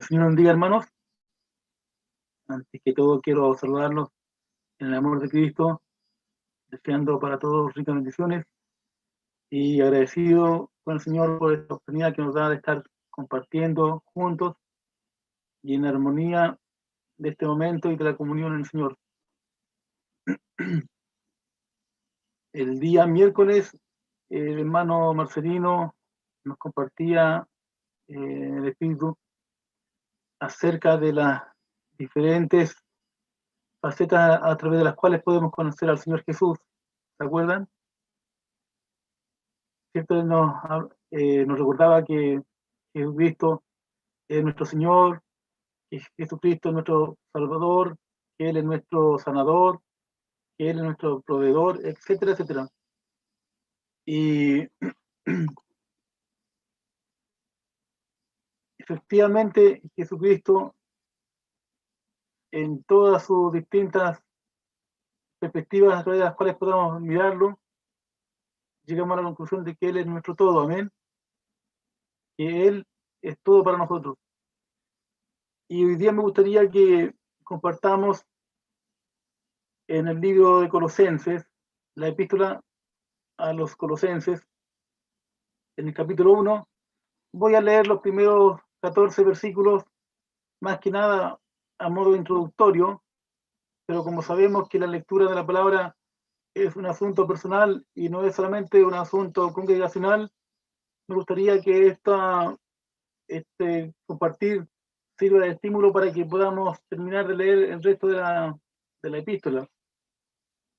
Señor bendiga, hermanos. Antes que todo, quiero saludarlos en el amor de Cristo, deseando para todos ricas bendiciones y agradecido con el Señor por esta oportunidad que nos da de estar compartiendo juntos y en armonía de este momento y de la comunión en el Señor. El día miércoles, el hermano Marcelino nos compartía el Espíritu acerca de las diferentes facetas a través de las cuales podemos conocer al Señor Jesús. ¿Se acuerdan? ¿Cierto? Nos recordaba que Jesucristo es nuestro Señor, que Jesucristo es nuestro Salvador, que Él es nuestro sanador, que Él es nuestro proveedor, etcétera, etcétera. Y efectivamente Jesucristo, en todas sus distintas perspectivas a través de las cuales podamos mirarlo, llegamos a la conclusión de que Él es nuestro todo, amén, que Él es todo para nosotros. Y hoy día me gustaría que compartamos en el libro de Colosenses, la epístola a los Colosenses, en el capítulo 1. Voy a leer los primeros 14 versículos, más que nada a modo introductorio, pero como sabemos que la lectura de la palabra es un asunto personal y no es solamente un asunto congregacional, me gustaría que compartir sirva de estímulo para que podamos terminar de leer el resto de la epístola,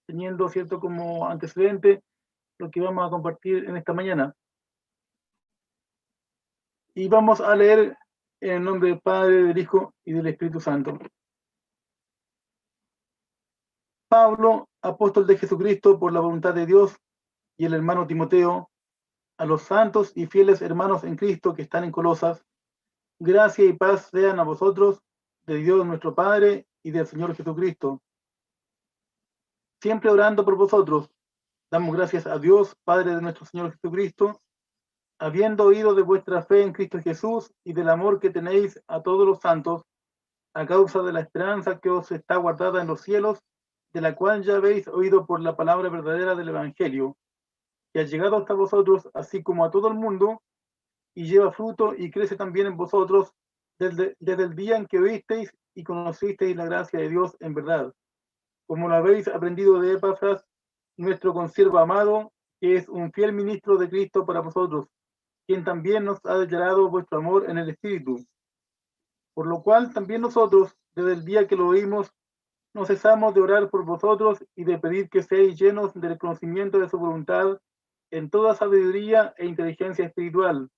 teniendo, cierto, como antecedente lo que vamos a compartir en esta mañana. Y vamos a leer en el nombre del Padre, del Hijo y del Espíritu Santo. Pablo, apóstol de Jesucristo por la voluntad de Dios, y el hermano Timoteo, a los santos y fieles hermanos en Cristo que están en Colosas, gracia y paz sean a vosotros, de Dios nuestro Padre y del Señor Jesucristo. Siempre orando por vosotros, damos gracias a Dios, Padre de nuestro Señor Jesucristo, habiendo oído de vuestra fe en Cristo Jesús y del amor que tenéis a todos los santos, a causa de la esperanza que os está guardada en los cielos, de la cual ya habéis oído por la palabra verdadera del Evangelio, que ha llegado hasta vosotros, así como a todo el mundo, y lleva fruto y crece también en vosotros desde el día en que oísteis y conocisteis la gracia de Dios en verdad, como lo habéis aprendido de Epafras, nuestro consiervo amado, que es un fiel ministro de Cristo para vosotros, quien también nos ha declarado vuestro amor en el Espíritu. Por lo cual también nosotros, desde el día que lo oímos, no cesamos de orar por vosotros y de pedir que seáis llenos del conocimiento de su voluntad en toda sabiduría e inteligencia espiritual,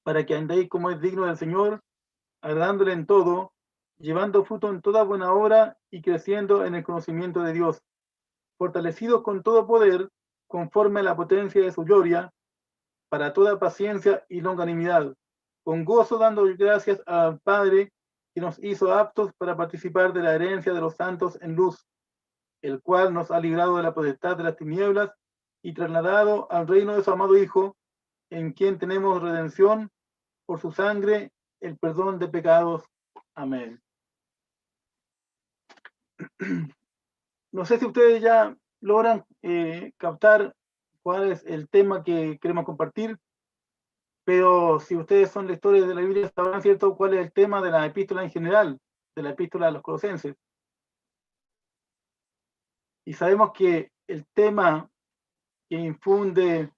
para que andéis como es digno del Señor, agradándole en todo, llevando fruto en toda buena obra y creciendo en el conocimiento de Dios, fortalecidos con todo poder, conforme a la potencia de su gloria, para toda paciencia y longanimidad, con gozo dando gracias al Padre que nos hizo aptos para participar de la herencia de los santos en luz, el cual nos ha librado de la potestad de las tinieblas y trasladado al reino de su amado Hijo, en quien tenemos redención por su sangre, el perdón de pecados. Amén. No sé si ustedes ya logran captar cuál es el tema que queremos compartir, pero si ustedes son lectores de la Biblia, sabrán, ¿cierto?, cuál es el tema de la epístola en general, de la epístola a los Colosenses. Y sabemos que el tema que infunde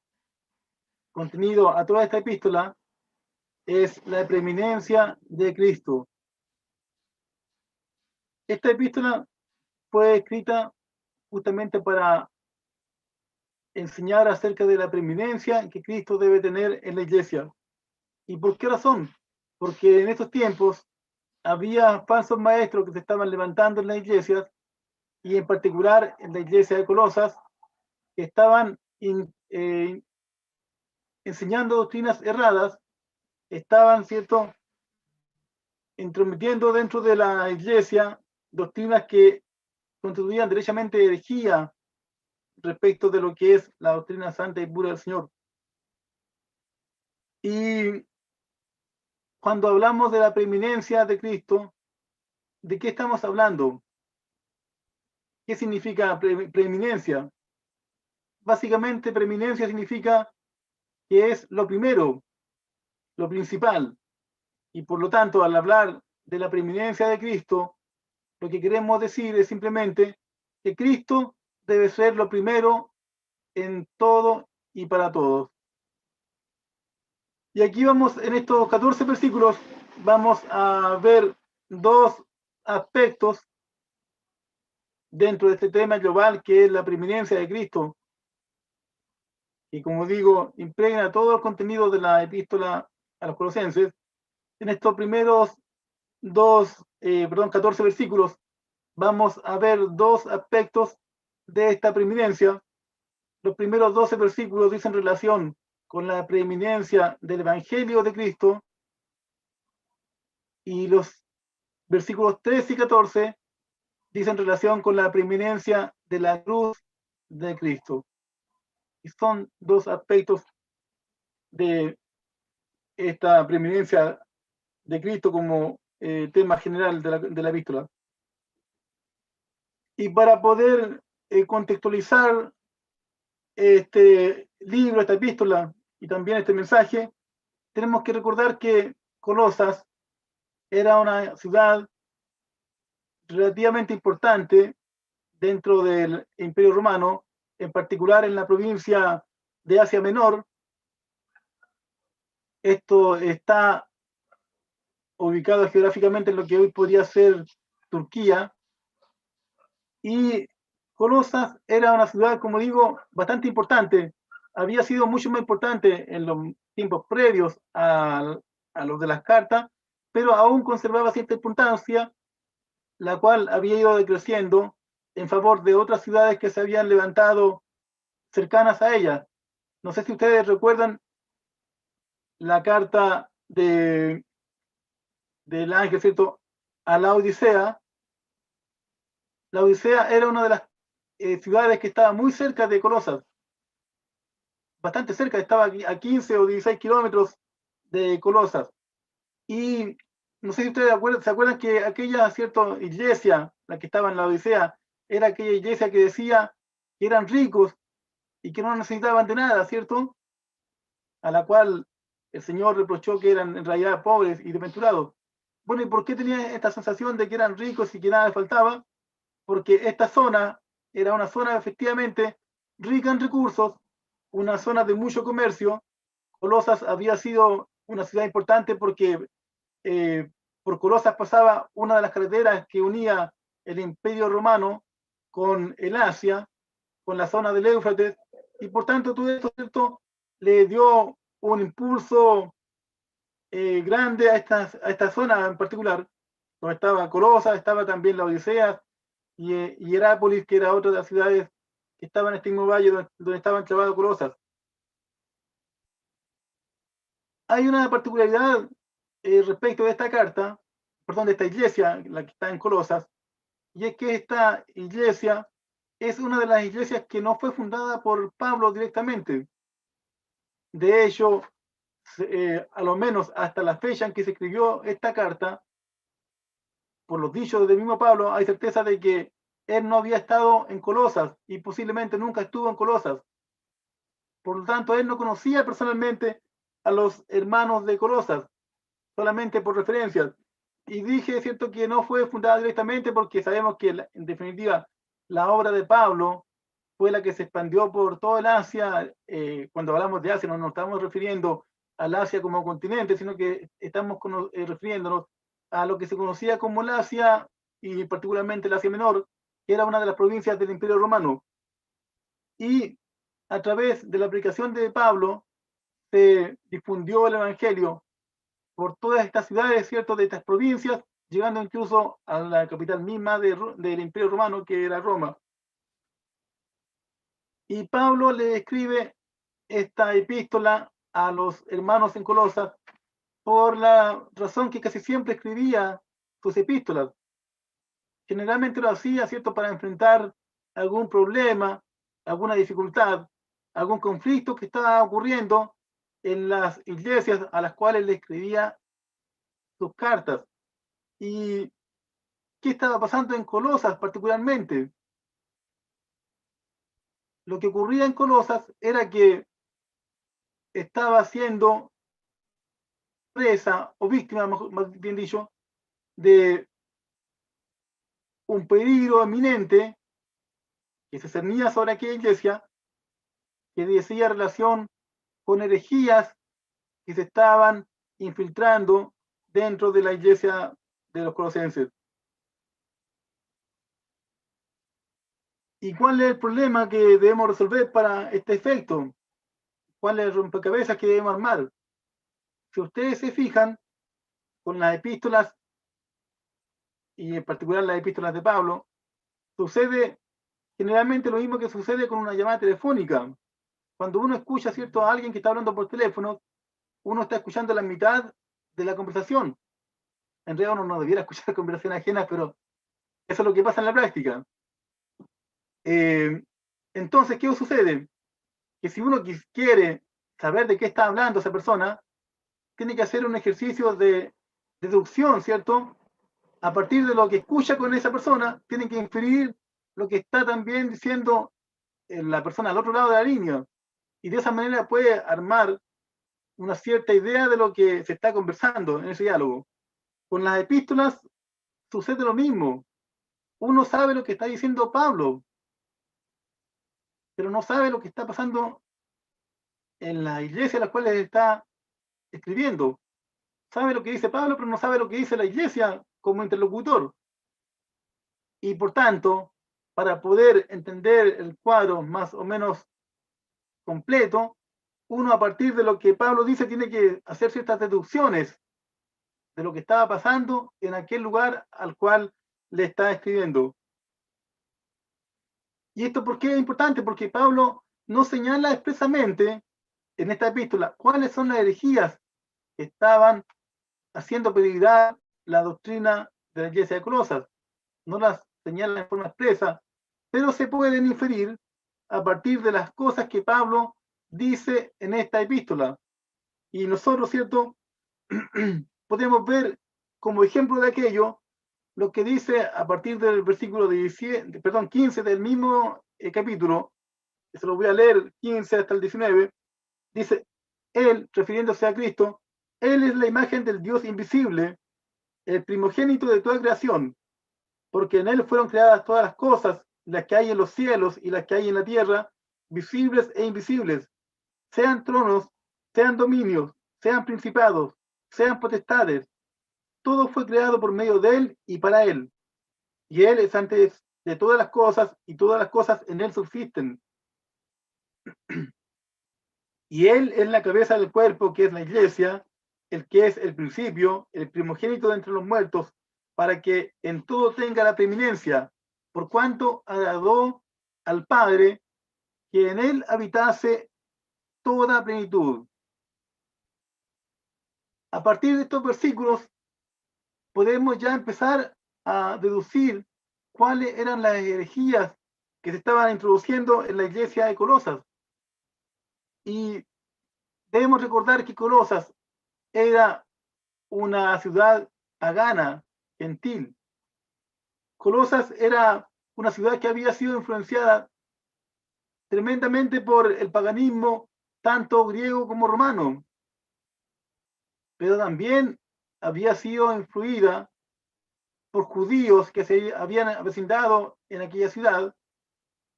contenido a toda esta epístola es la preeminencia de Cristo. Esta epístola fue escrita justamente para enseñar acerca de la preeminencia que Cristo debe tener en la iglesia. ¿Y por qué razón? Porque en estos tiempos había falsos maestros que se estaban levantando en las iglesias, y en particular en la iglesia de Colosas, que estaban enseñando doctrinas erradas, estaban, ¿cierto?, intrometiendo dentro de la iglesia doctrinas que constituían derechamente herejía respecto de lo que es la doctrina santa y pura del Señor. Y Cuando hablamos de la preeminencia de Cristo, ¿de qué estamos hablando? ¿Qué significa preeminencia? Básicamente, preeminencia significa que es lo primero, lo principal. Y por lo tanto, al hablar de la preeminencia de Cristo, lo que queremos decir es simplemente que Cristo debe ser lo primero en todo y para todos. Y aquí vamos, en estos 14 versículos, vamos a ver dos aspectos dentro de este tema global que es la preeminencia de Cristo. Y como digo, impregna todo el contenido de la epístola a los Colosenses. En estos primeros 14 versículos, vamos a ver dos aspectos de esta preeminencia. Los primeros 12 versículos dicen relación con la preeminencia del Evangelio de Cristo, y los versículos 13 y 14 dicen relación con la preeminencia de la cruz de Cristo. Y son dos aspectos de esta preeminencia de Cristo como tema general de la epístola. Y para poder contextualizar este libro, esta epístola y también este mensaje, tenemos que recordar que Colosas era una ciudad relativamente importante dentro del Imperio Romano, en particular en la provincia de Asia Menor. Esto está ubicado geográficamente en lo que hoy podría ser Turquía, y Colosas era una ciudad, como digo, bastante importante. Había sido mucho más importante en los tiempos previos a los de las cartas, pero aún conservaba cierta importancia, la cual había ido decreciendo en favor de otras ciudades que se habían levantado cercanas a ella. No sé si ustedes recuerdan la carta del ángel, ¿cierto?, a la Odisea. La Odisea era una de las ciudades que estaba muy cerca de Colosas, bastante cerca, estaba a 15 o 16 kilómetros de Colosas. Y no sé si ustedes se acuerdan que aquella cierta iglesia, la que estaba en la Odisea, era aquella iglesia que decía que eran ricos y que no necesitaban de nada, ¿cierto? A la cual el Señor reprochó que eran en realidad pobres y desventurados. Bueno, ¿y por qué tenía esta sensación de que eran ricos y que nada les faltaba? Porque esta zona era una zona efectivamente rica en recursos, una zona de mucho comercio. Colosas había sido una ciudad importante porque por Colosas pasaba una de las carreteras que unía el Imperio Romano con el Asia, con la zona del Éufrates, y por tanto todo esto, ¿cierto?, le dio un impulso grande a esta zona en particular, donde estaba Colosas, estaba también la Odisea y Herápolis, que era otra de las ciudades que estaban en este mismo valle donde estaban clavados Colosas. Hay una particularidad respecto de esta carta, perdón, de esta iglesia, la que está en Colosas, y es que esta iglesia es una de las iglesias que no fue fundada por Pablo directamente. De hecho, a lo menos hasta la fecha en que se escribió esta carta, por los dichos del mismo Pablo, hay certeza de que él no había estado en Colosas y posiblemente nunca estuvo en Colosas. Por lo tanto, él no conocía personalmente a los hermanos de Colosas, solamente por referencias. Y dije, cierto, que no fue fundada directamente porque sabemos que, en definitiva, la obra de Pablo fue la que se expandió por todo el Asia. Cuando hablamos de Asia no nos estamos refiriendo al Asia como continente, sino que estamos refiriéndonos a lo que se conocía como el Asia, y particularmente el Asia Menor, que era una de las provincias del Imperio Romano. Y a través de la aplicación de Pablo se difundió el Evangelio por todas estas ciudades, ¿cierto?, de estas provincias, llegando incluso a la capital misma del Imperio Romano, que era Roma. Y Pablo le escribe esta epístola a los hermanos en Colosas por la razón que casi siempre escribía sus epístolas. Generalmente lo hacía, ¿cierto?, para enfrentar algún problema, alguna dificultad, algún conflicto que estaba ocurriendo en las iglesias a las cuales le escribía sus cartas. ¿Y qué estaba pasando en Colosas particularmente? Lo que ocurría en Colosas era que estaba siendo presa o víctima, más bien dicho, de un peligro eminente que se cernía sobre aquella iglesia, que decía relación con herejías que se estaban infiltrando dentro de la iglesia de los colosenses. ¿Y cuál es el problema que debemos resolver para este efecto? ¿Cuál es el rompecabezas que debemos armar? Si ustedes se fijan, con las epístolas, y en particular las epístolas de Pablo, sucede generalmente lo mismo que sucede con una llamada telefónica. Cuando uno escucha, ¿cierto?, a alguien que está hablando por teléfono, uno está escuchando la mitad de la conversación. En realidad uno no debiera escuchar conversaciones ajenas, pero eso es lo que pasa en la práctica. Entonces, ¿qué sucede? Que si uno quiere saber de qué está hablando esa persona, tiene que hacer un ejercicio de deducción, ¿cierto? A partir de lo que escucha con esa persona, tiene que inferir lo que está también diciendo la persona al otro lado de la línea. Y de esa manera puede armar una cierta idea de lo que se está conversando en ese diálogo. Con las epístolas sucede lo mismo. Uno sabe lo que está diciendo Pablo, pero no sabe lo que está pasando en la iglesia a la cual está escribiendo. Sabe lo que dice Pablo, pero no sabe lo que dice la iglesia como interlocutor. Y por tanto, para poder entender el cuadro más o menos completo, uno a partir de lo que Pablo dice tiene que hacer ciertas deducciones de lo que estaba pasando en aquel lugar al cual le está escribiendo. ¿Y esto por qué es importante? Porque Pablo no señala expresamente en esta epístola cuáles son las herejías que estaban haciendo peligrar la doctrina de la iglesia de Colosas. No las señala en forma expresa, pero se pueden inferir a partir de las cosas que Pablo dice en esta epístola. Y nosotros, ¿cierto? Podemos ver como ejemplo de aquello lo que dice a partir del versículo 15 del mismo capítulo, se lo voy a leer, 15 hasta el 19, dice, Él, refiriéndose a Cristo, Él es la imagen del Dios invisible, el primogénito de toda creación, porque en Él fueron creadas todas las cosas, las que hay en los cielos y las que hay en la tierra, visibles e invisibles, sean tronos, sean dominios, sean principados, sean potestades. Todo fue creado por medio de Él y para Él. Y Él es antes de todas las cosas y todas las cosas en Él subsisten. Y Él es la cabeza del cuerpo, que es la iglesia, el que es el principio, el primogénito de entre los muertos, para que en todo tenga la preeminencia, por cuanto agradó al Padre que en Él habitase toda plenitud. A partir de estos versículos podemos ya empezar a deducir cuáles eran las herejías que se estaban introduciendo en la iglesia de Colosas. Y debemos recordar que Colosas era una ciudad pagana, gentil. Colosas era una ciudad que había sido influenciada tremendamente por el paganismo, tanto griego como romano, pero también había sido influida por judíos que se habían avecindado en aquella ciudad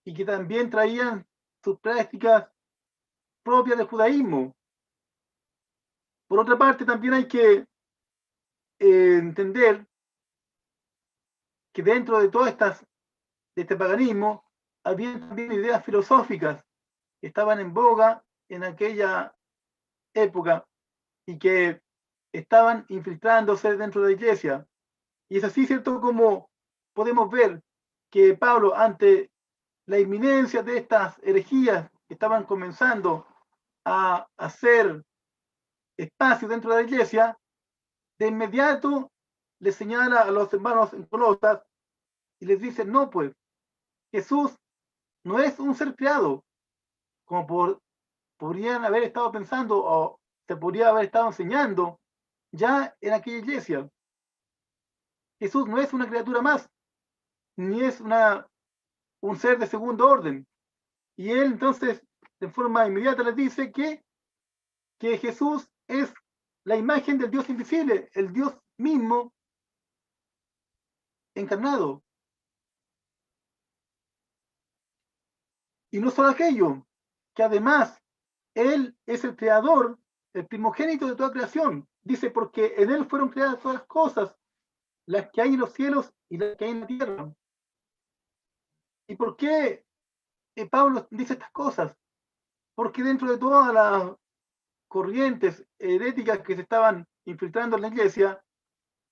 y que también traían sus prácticas propias del judaísmo. Por otra parte, también hay que entender que dentro de todas de este paganismo, había también ideas filosóficas que estaban en boga en aquella época y que estaban infiltrándose dentro de la iglesia. Y es así, ¿cierto?, como podemos ver que Pablo, ante la inminencia de estas herejías que estaban comenzando a hacer espacio dentro de la iglesia, de inmediato les señala a los hermanos en Colosas y les dice, no, pues, Jesús no es un ser creado, como podrían haber estado pensando o se podría haber estado enseñando ya en aquella iglesia. Jesús no es una criatura más, ni es un ser de segundo orden. Y él entonces, de forma inmediata, les dice que Jesús es la imagen del Dios invisible, el Dios mismo encarnado. Y no solo aquello, que además Él es el creador, el primogénito de toda creación. Dice, porque en Él fueron creadas todas las cosas, las que hay en los cielos y las que hay en la tierra. ¿Y por qué Pablo dice estas cosas? Porque dentro de todas las corrientes heréticas que se estaban infiltrando en la iglesia,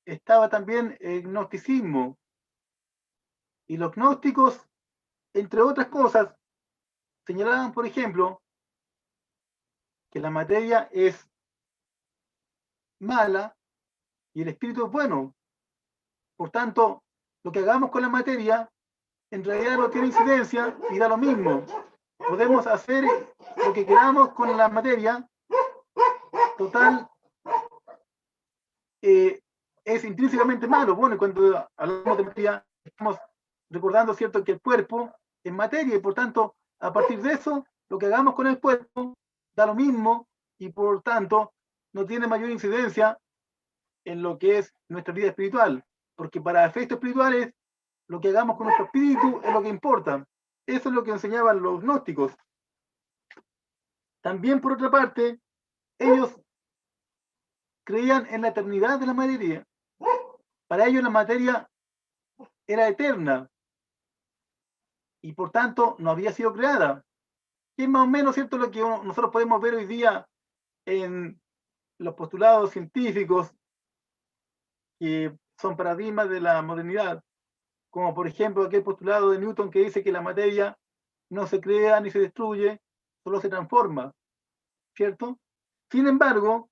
estaba también el gnosticismo. Y los gnósticos, entre otras cosas, señalaban, por ejemplo, que la materia es mala y el espíritu es bueno. Por tanto, lo que hagamos con la materia en realidad no tiene incidencia y da lo mismo. Podemos hacer lo que queramos con la materia, total, es intrínsecamente malo. Bueno, cuando hablamos de materia, estamos recordando, ¿cierto?, que el cuerpo es materia y por tanto, a partir de eso, lo que hagamos con el cuerpo da lo mismo y por tanto no tiene mayor incidencia en lo que es nuestra vida espiritual, porque para efectos espirituales lo que hagamos con nuestro espíritu es lo que importa. Eso es lo que enseñaban los gnósticos. También, por otra parte, ellos creían en la eternidad de la materia. Para ellos la materia era eterna y por tanto no había sido creada. Que es más o menos cierto lo que nosotros podemos ver hoy día en los postulados científicos que son paradigmas de la modernidad, como por ejemplo aquel postulado de Newton que dice que la materia no se crea ni se destruye, solo se transforma, ¿cierto? Sin embargo,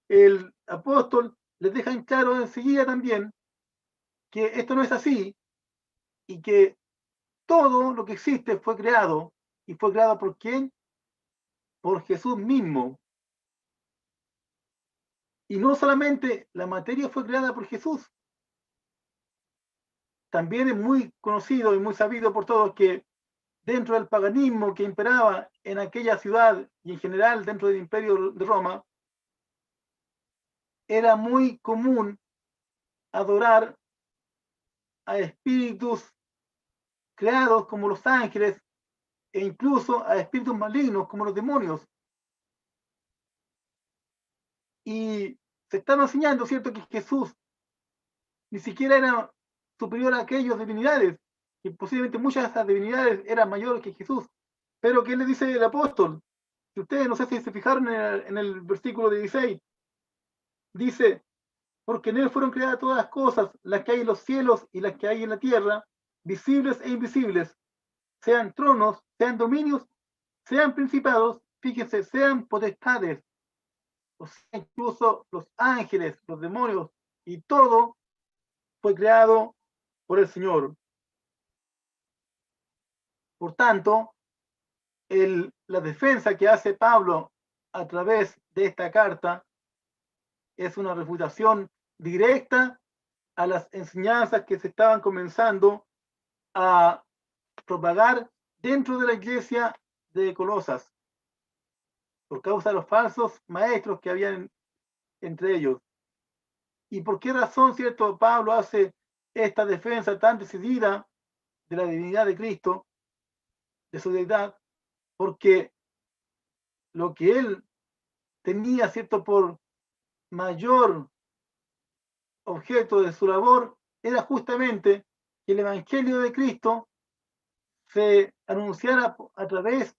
el apóstol les deja en claro enseguida también que esto no es así y que todo lo que existe fue creado. ¿Y fue creado por quién? Por Jesús mismo. Y no solamente la materia fue creada por Jesús, también es muy conocido y muy sabido por todos que dentro del paganismo que imperaba en aquella ciudad y en general dentro del imperio de Roma, era muy común adorar a espíritus creados como los ángeles e incluso a espíritus malignos como los demonios. Y se estaba enseñando, ¿cierto?, que Jesús ni siquiera era superior a aquellas divinidades, que posiblemente muchas de esas divinidades eran mayores que Jesús. Pero ¿qué le dice el apóstol? Si ustedes no sé si se fijaron en el versículo 16, dice, porque en él fueron creadas todas las cosas, las que hay en los cielos y las que hay en la tierra, visibles e invisibles, sean tronos, sean dominios, sean principados, fíjense, sean potestades, o sea, incluso los ángeles, los demonios, y todo fue creado por el Señor. Por tanto, la defensa que hace Pablo a través de esta carta es una refutación directa a las enseñanzas que se estaban comenzando a propagar dentro de la iglesia de Colosas, por causa de los falsos maestros que habían entre ellos. ¿Y por qué razón, cierto, Pablo hace esta defensa tan decidida de la divinidad de Cristo, de su deidad? Porque lo que él tenía, cierto, por mayor objeto de su labor era justamente que el Evangelio de Cristo se anunciara a través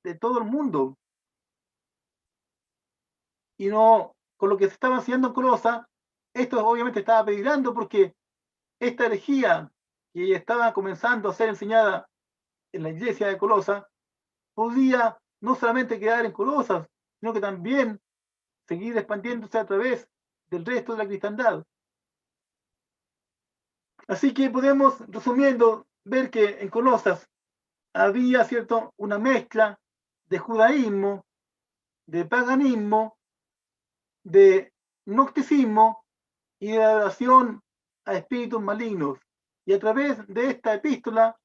de todo el mundo y no con lo que se estaba enseñando en Colosa. Esto obviamente estaba peligrando porque esta herejía que estaba comenzando a ser enseñada en la iglesia de Colosa podía no solamente quedar en Colosas, sino que también seguir expandiéndose a través del resto de la cristiandad. Así que podemos, resumiendo, ver que en Colosas había, ¿cierto?, una mezcla de judaísmo, de paganismo, de gnosticismo y de adoración a espíritus malignos. Y a través de esta epístola,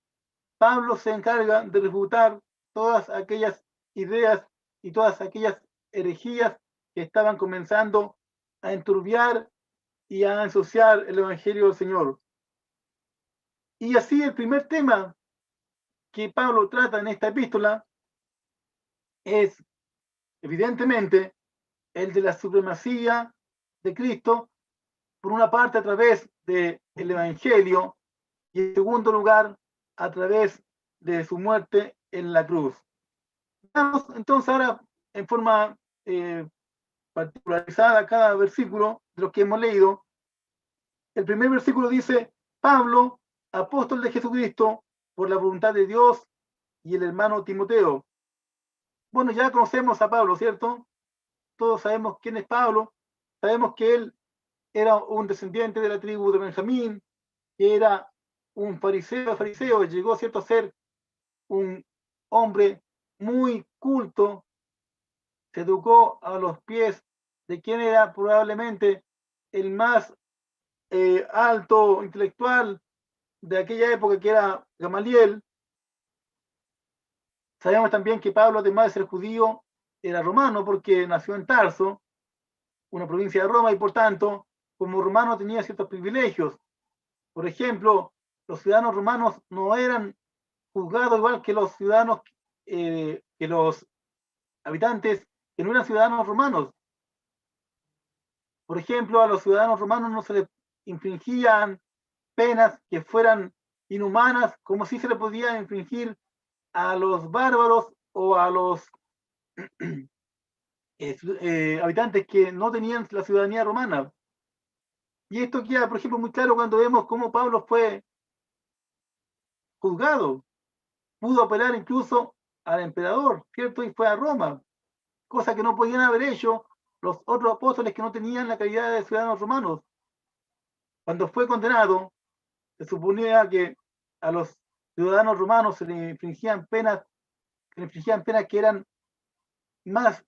Pablo se encarga de refutar todas aquellas ideas y todas aquellas herejías que estaban comenzando a enturbiar y a ensuciar el Evangelio del Señor. Y así el primer tema que Pablo trata en esta epístola es, evidentemente, el de la supremacía de Cristo, por una parte a través del Evangelio y en segundo lugar a través de su muerte en la cruz. Vamos entonces ahora en forma particularizada cada versículo de los que hemos leído. El primer versículo dice: Pablo, apóstol de Jesucristo, por la voluntad de Dios, y el hermano Timoteo. Bueno, ya conocemos a Pablo, ¿cierto? Todos sabemos quién es Pablo. Sabemos que él era un descendiente de la tribu de Benjamín, que era un fariseo, llegó, ¿cierto?, a ser un hombre muy culto, se educó a los pies de quien era probablemente el más alto intelectual de aquella época, que era Gamaliel. Sabemos también que Pablo, además de ser judío, era romano porque nació en Tarso, una provincia de Roma, y por tanto, como romano tenía ciertos privilegios. Por ejemplo, los ciudadanos romanos no eran juzgados igual que los ciudadanos, que los habitantes que no eran ciudadanos romanos. Por ejemplo, a los ciudadanos romanos no se les infringían penas que fueran inhumanas, como si se le podía infringir a los bárbaros o a los habitantes que no tenían la ciudadanía romana. Y esto queda, por ejemplo, muy claro cuando vemos cómo Pablo fue juzgado. Pudo apelar incluso al emperador, ¿cierto? Y fue a Roma, cosa que no podían haber hecho los otros apóstoles que no tenían la calidad de ciudadanos romanos. Cuando fue condenado, se suponía que a los ciudadanos romanos se les infringían penas que eran más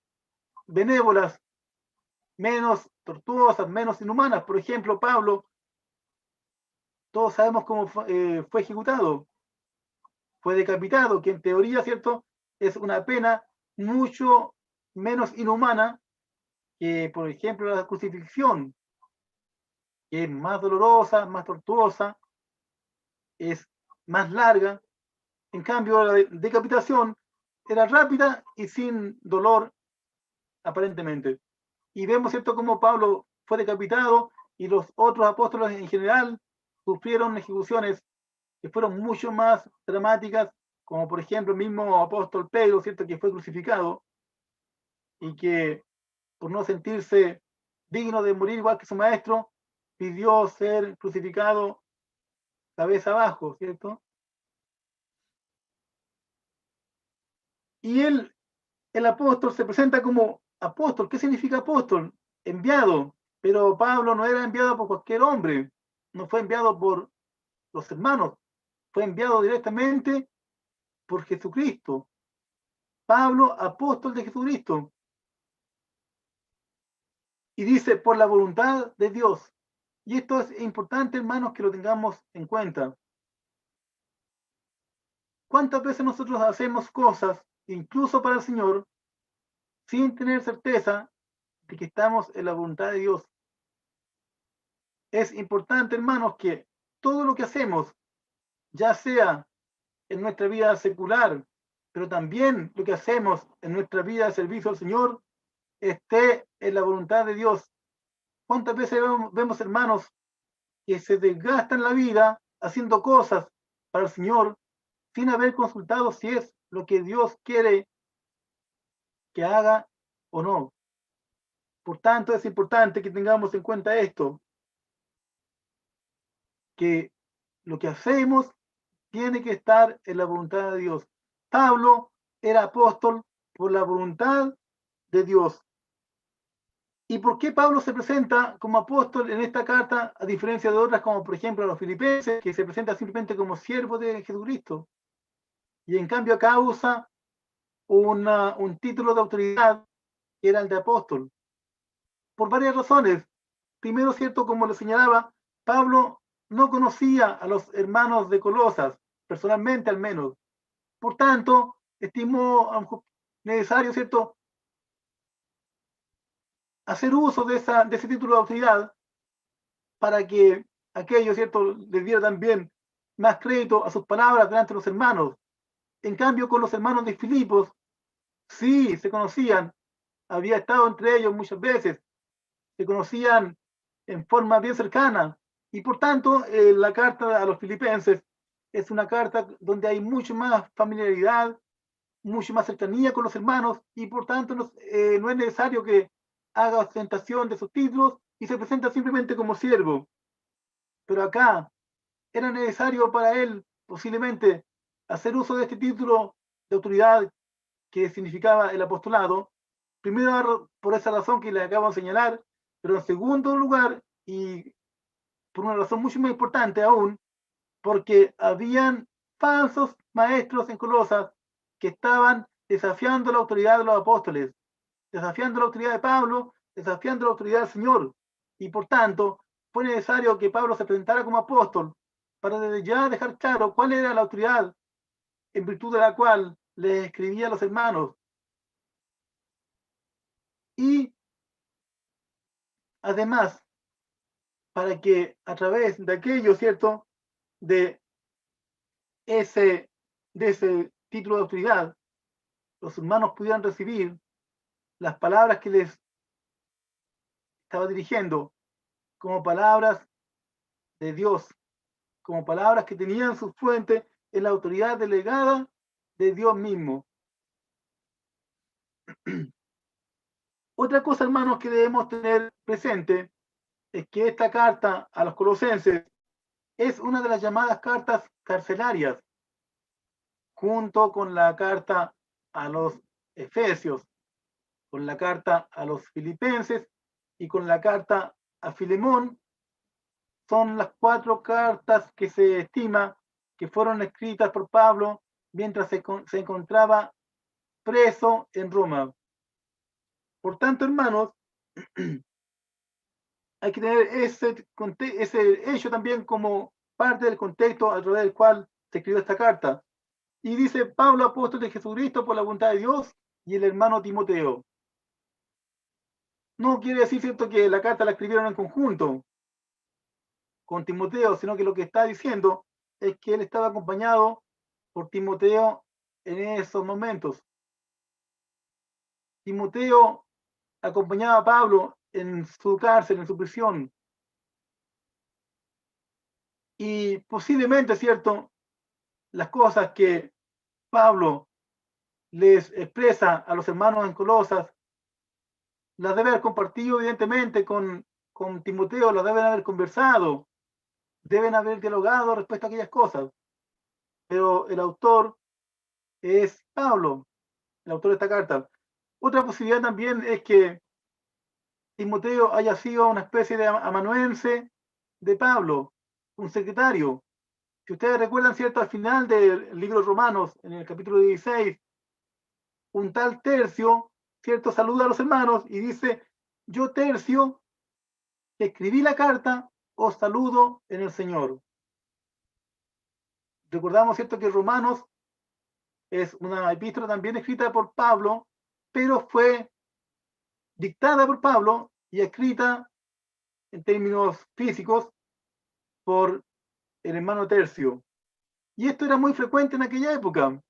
benévolas, menos tortuosas, menos inhumanas. Por ejemplo, Pablo, todos sabemos cómo fue ejecutado, fue decapitado, que en teoría, ¿cierto?, es una pena mucho menos inhumana que, por ejemplo, la crucifixión, que es más dolorosa, más tortuosa, es más larga. En cambio, la decapitación era rápida y sin dolor, aparentemente. Y vemos, ¿cierto?, cómo Pablo fue decapitado y los otros apóstoles en general sufrieron ejecuciones que fueron mucho más dramáticas, como por ejemplo el mismo apóstol Pedro, ¿cierto?, que fue crucificado y que por no sentirse digno de morir igual que su maestro, pidió ser crucificado cabeza abajo, ¿cierto? Y él, el apóstol, se presenta como apóstol. ¿Qué significa apóstol? Enviado. Pero Pablo no era enviado por cualquier hombre, no fue enviado por los hermanos, fue enviado directamente por Jesucristo. Pablo, apóstol de Jesucristo. Y dice, por la voluntad de Dios. Y esto es importante, hermanos, que lo tengamos en cuenta. ¿Cuántas veces nosotros hacemos cosas, incluso para el Señor, sin tener certeza de que estamos en la voluntad de Dios? Es importante, hermanos, que todo lo que hacemos, ya sea en nuestra vida secular, pero también lo que hacemos en nuestra vida de servicio al Señor, esté en la voluntad de Dios. ¿Cuántas veces vemos hermanos que se desgastan la vida haciendo cosas para el Señor sin haber consultado si es lo que Dios quiere que haga o no? Por tanto, es importante que tengamos en cuenta esto, que lo que hacemos tiene que estar en la voluntad de Dios. Pablo era apóstol por la voluntad de Dios. ¿Y por qué Pablo se presenta como apóstol en esta carta, a diferencia de otras, como por ejemplo a los filipenses, que se presenta simplemente como siervo de Jesucristo? Y en cambio acá usa un título de autoridad que era el de apóstol. por varias razones. Primero, cierto, como lo señalaba, Pablo no conocía a los hermanos de Colosas, personalmente al menos. Por tanto, estimó necesario, cierto, hacer uso de ese título de autoridad para que aquello, cierto, les diera también más crédito a sus palabras delante de los hermanos. En cambio, con los hermanos de Filipos, sí se conocían, había estado entre ellos muchas veces, se conocían en forma bien cercana, y por tanto la carta a los filipenses es una carta donde hay mucho más familiaridad, mucho más cercanía con los hermanos, y por tanto no es necesario que haga ostentación de sus títulos y se presenta simplemente como siervo. Pero acá era necesario para él posiblemente hacer uso de este título de autoridad que significaba el apostolado, primero por esa razón que le acabo de señalar, pero en segundo lugar, y por una razón mucho más importante aún, porque habían falsos maestros en Colosas que estaban desafiando la autoridad de los apóstoles, desafiando la autoridad de Pablo, desafiando la autoridad del Señor. Y por tanto, fue necesario que Pablo se presentara como apóstol para desde ya dejar claro cuál era la autoridad en virtud de la cual le escribía a los hermanos. Y además, para que a través de aquello, ¿cierto? De ese, de ese título de autoridad, los hermanos pudieran recibir las palabras que les estaba dirigiendo como palabras de Dios, como palabras que tenían su fuente en la autoridad delegada de Dios mismo. Otra cosa, hermanos, que debemos tener presente es que esta carta a los colosenses es una de las llamadas cartas carcelarias, junto con la carta a los efesios, con la carta a los filipenses y con la carta a Filemón. Son las 4 cartas que se estima que fueron escritas por Pablo mientras se encontraba preso en Roma. Por tanto, hermanos, hay que tener ese hecho también como parte del contexto a través del cual se escribió esta carta. Y dice Pablo, apóstol de Jesucristo por la voluntad de Dios, y el hermano Timoteo. No quiere decir, cierto, que la carta la escribieron en conjunto con Timoteo, sino que lo que está diciendo es que él estaba acompañado por Timoteo en esos momentos. Timoteo acompañaba a Pablo en su cárcel, en su prisión. Y posiblemente, cierto, las cosas que Pablo les expresa a los hermanos en Colosas, las debe haber compartido evidentemente con Timoteo, las deben haber conversado, deben haber dialogado respecto a aquellas cosas. Pero el autor es Pablo, el autor de esta carta. Otra posibilidad también es que Timoteo haya sido una especie de amanuense de Pablo, un secretario. Si ustedes recuerdan, cierto, al final del libro de Romanos, en el capítulo 16, un tal Tercio, cierto, saluda a los hermanos y dice: yo, Tercio, que escribí la carta, os saludo en el Señor. Recordamos, cierto, que Romanos es una epístola también escrita por Pablo, pero fue dictada por Pablo y escrita en términos físicos por el hermano Tercio. Y esto era muy frecuente en aquella época,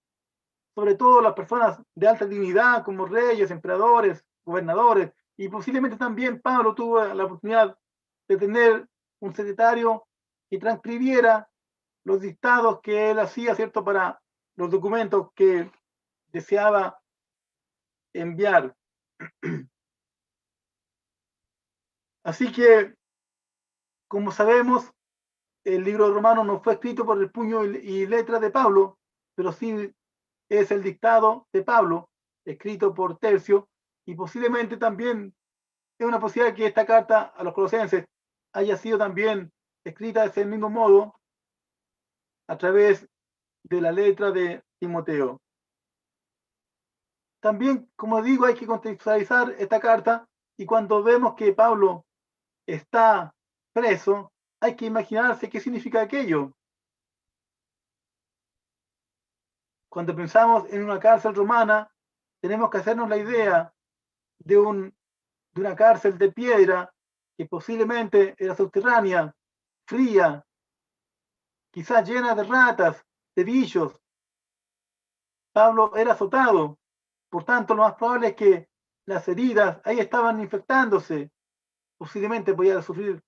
sobre todo las personas de alta dignidad como reyes, emperadores, gobernadores, y posiblemente también Pablo tuvo la oportunidad de tener un secretario que transcribiera los dictados que él hacía, ¿cierto?, para los documentos que deseaba enviar. Así que, como sabemos, el libro de Romanos no fue escrito por el puño y letra de Pablo, pero sí es el dictado de Pablo, escrito por Tercio, y posiblemente también es una posibilidad que esta carta a los colosenses haya sido también escrita de ese mismo modo a través de la letra de Timoteo. También, como digo, hay que contextualizar esta carta Y cuando vemos que Pablo está preso, hay que imaginarse qué significa aquello. Cuando pensamos en una cárcel romana, tenemos que hacernos la idea de una cárcel de piedra que posiblemente era subterránea, fría, quizás llena de ratas, de bichos. Pablo era azotado, por tanto lo más probable es que las heridas ahí estaban infectándose, posiblemente podía sufrir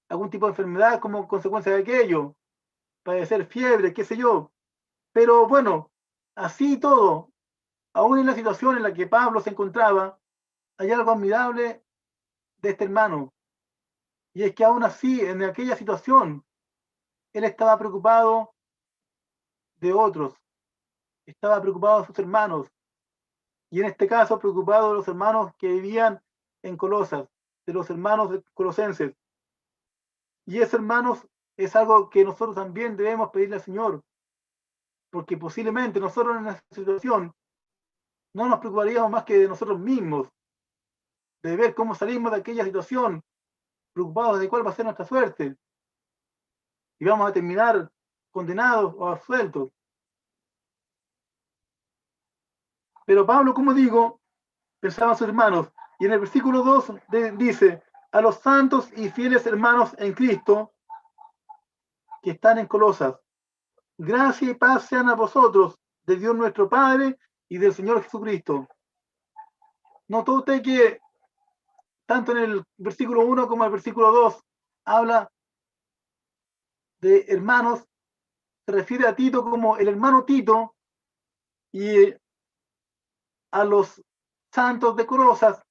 algún tipo de enfermedad como consecuencia de aquello, padecer fiebre, qué sé yo. Pero bueno, así todo, aún en la situación en la que Pablo se encontraba, hay algo admirable de este hermano. Y es que aún así, en aquella situación, él estaba preocupado de otros, estaba preocupado de sus hermanos, y en este caso preocupado de los hermanos que vivían en Colosas, de los hermanos colosenses. Y eso, hermanos, es algo que nosotros también debemos pedirle al Señor, porque posiblemente nosotros en esta situación no nos preocuparíamos más que de nosotros mismos, de ver cómo salimos de aquella situación, preocupados de cuál va a ser nuestra suerte, y vamos a terminar condenados o absueltos. Pero Pablo, como digo, pensaba en sus hermanos, y en el versículo 2 dice, a los santos y fieles hermanos en Cristo que están en Colosas, gracia y paz sean a vosotros, de Dios nuestro Padre y del Señor Jesucristo. Notó usted que tanto en el versículo 1 como en el versículo 2 habla de hermanos, se refiere a Tito como el hermano Tito y a los santos de Colosas,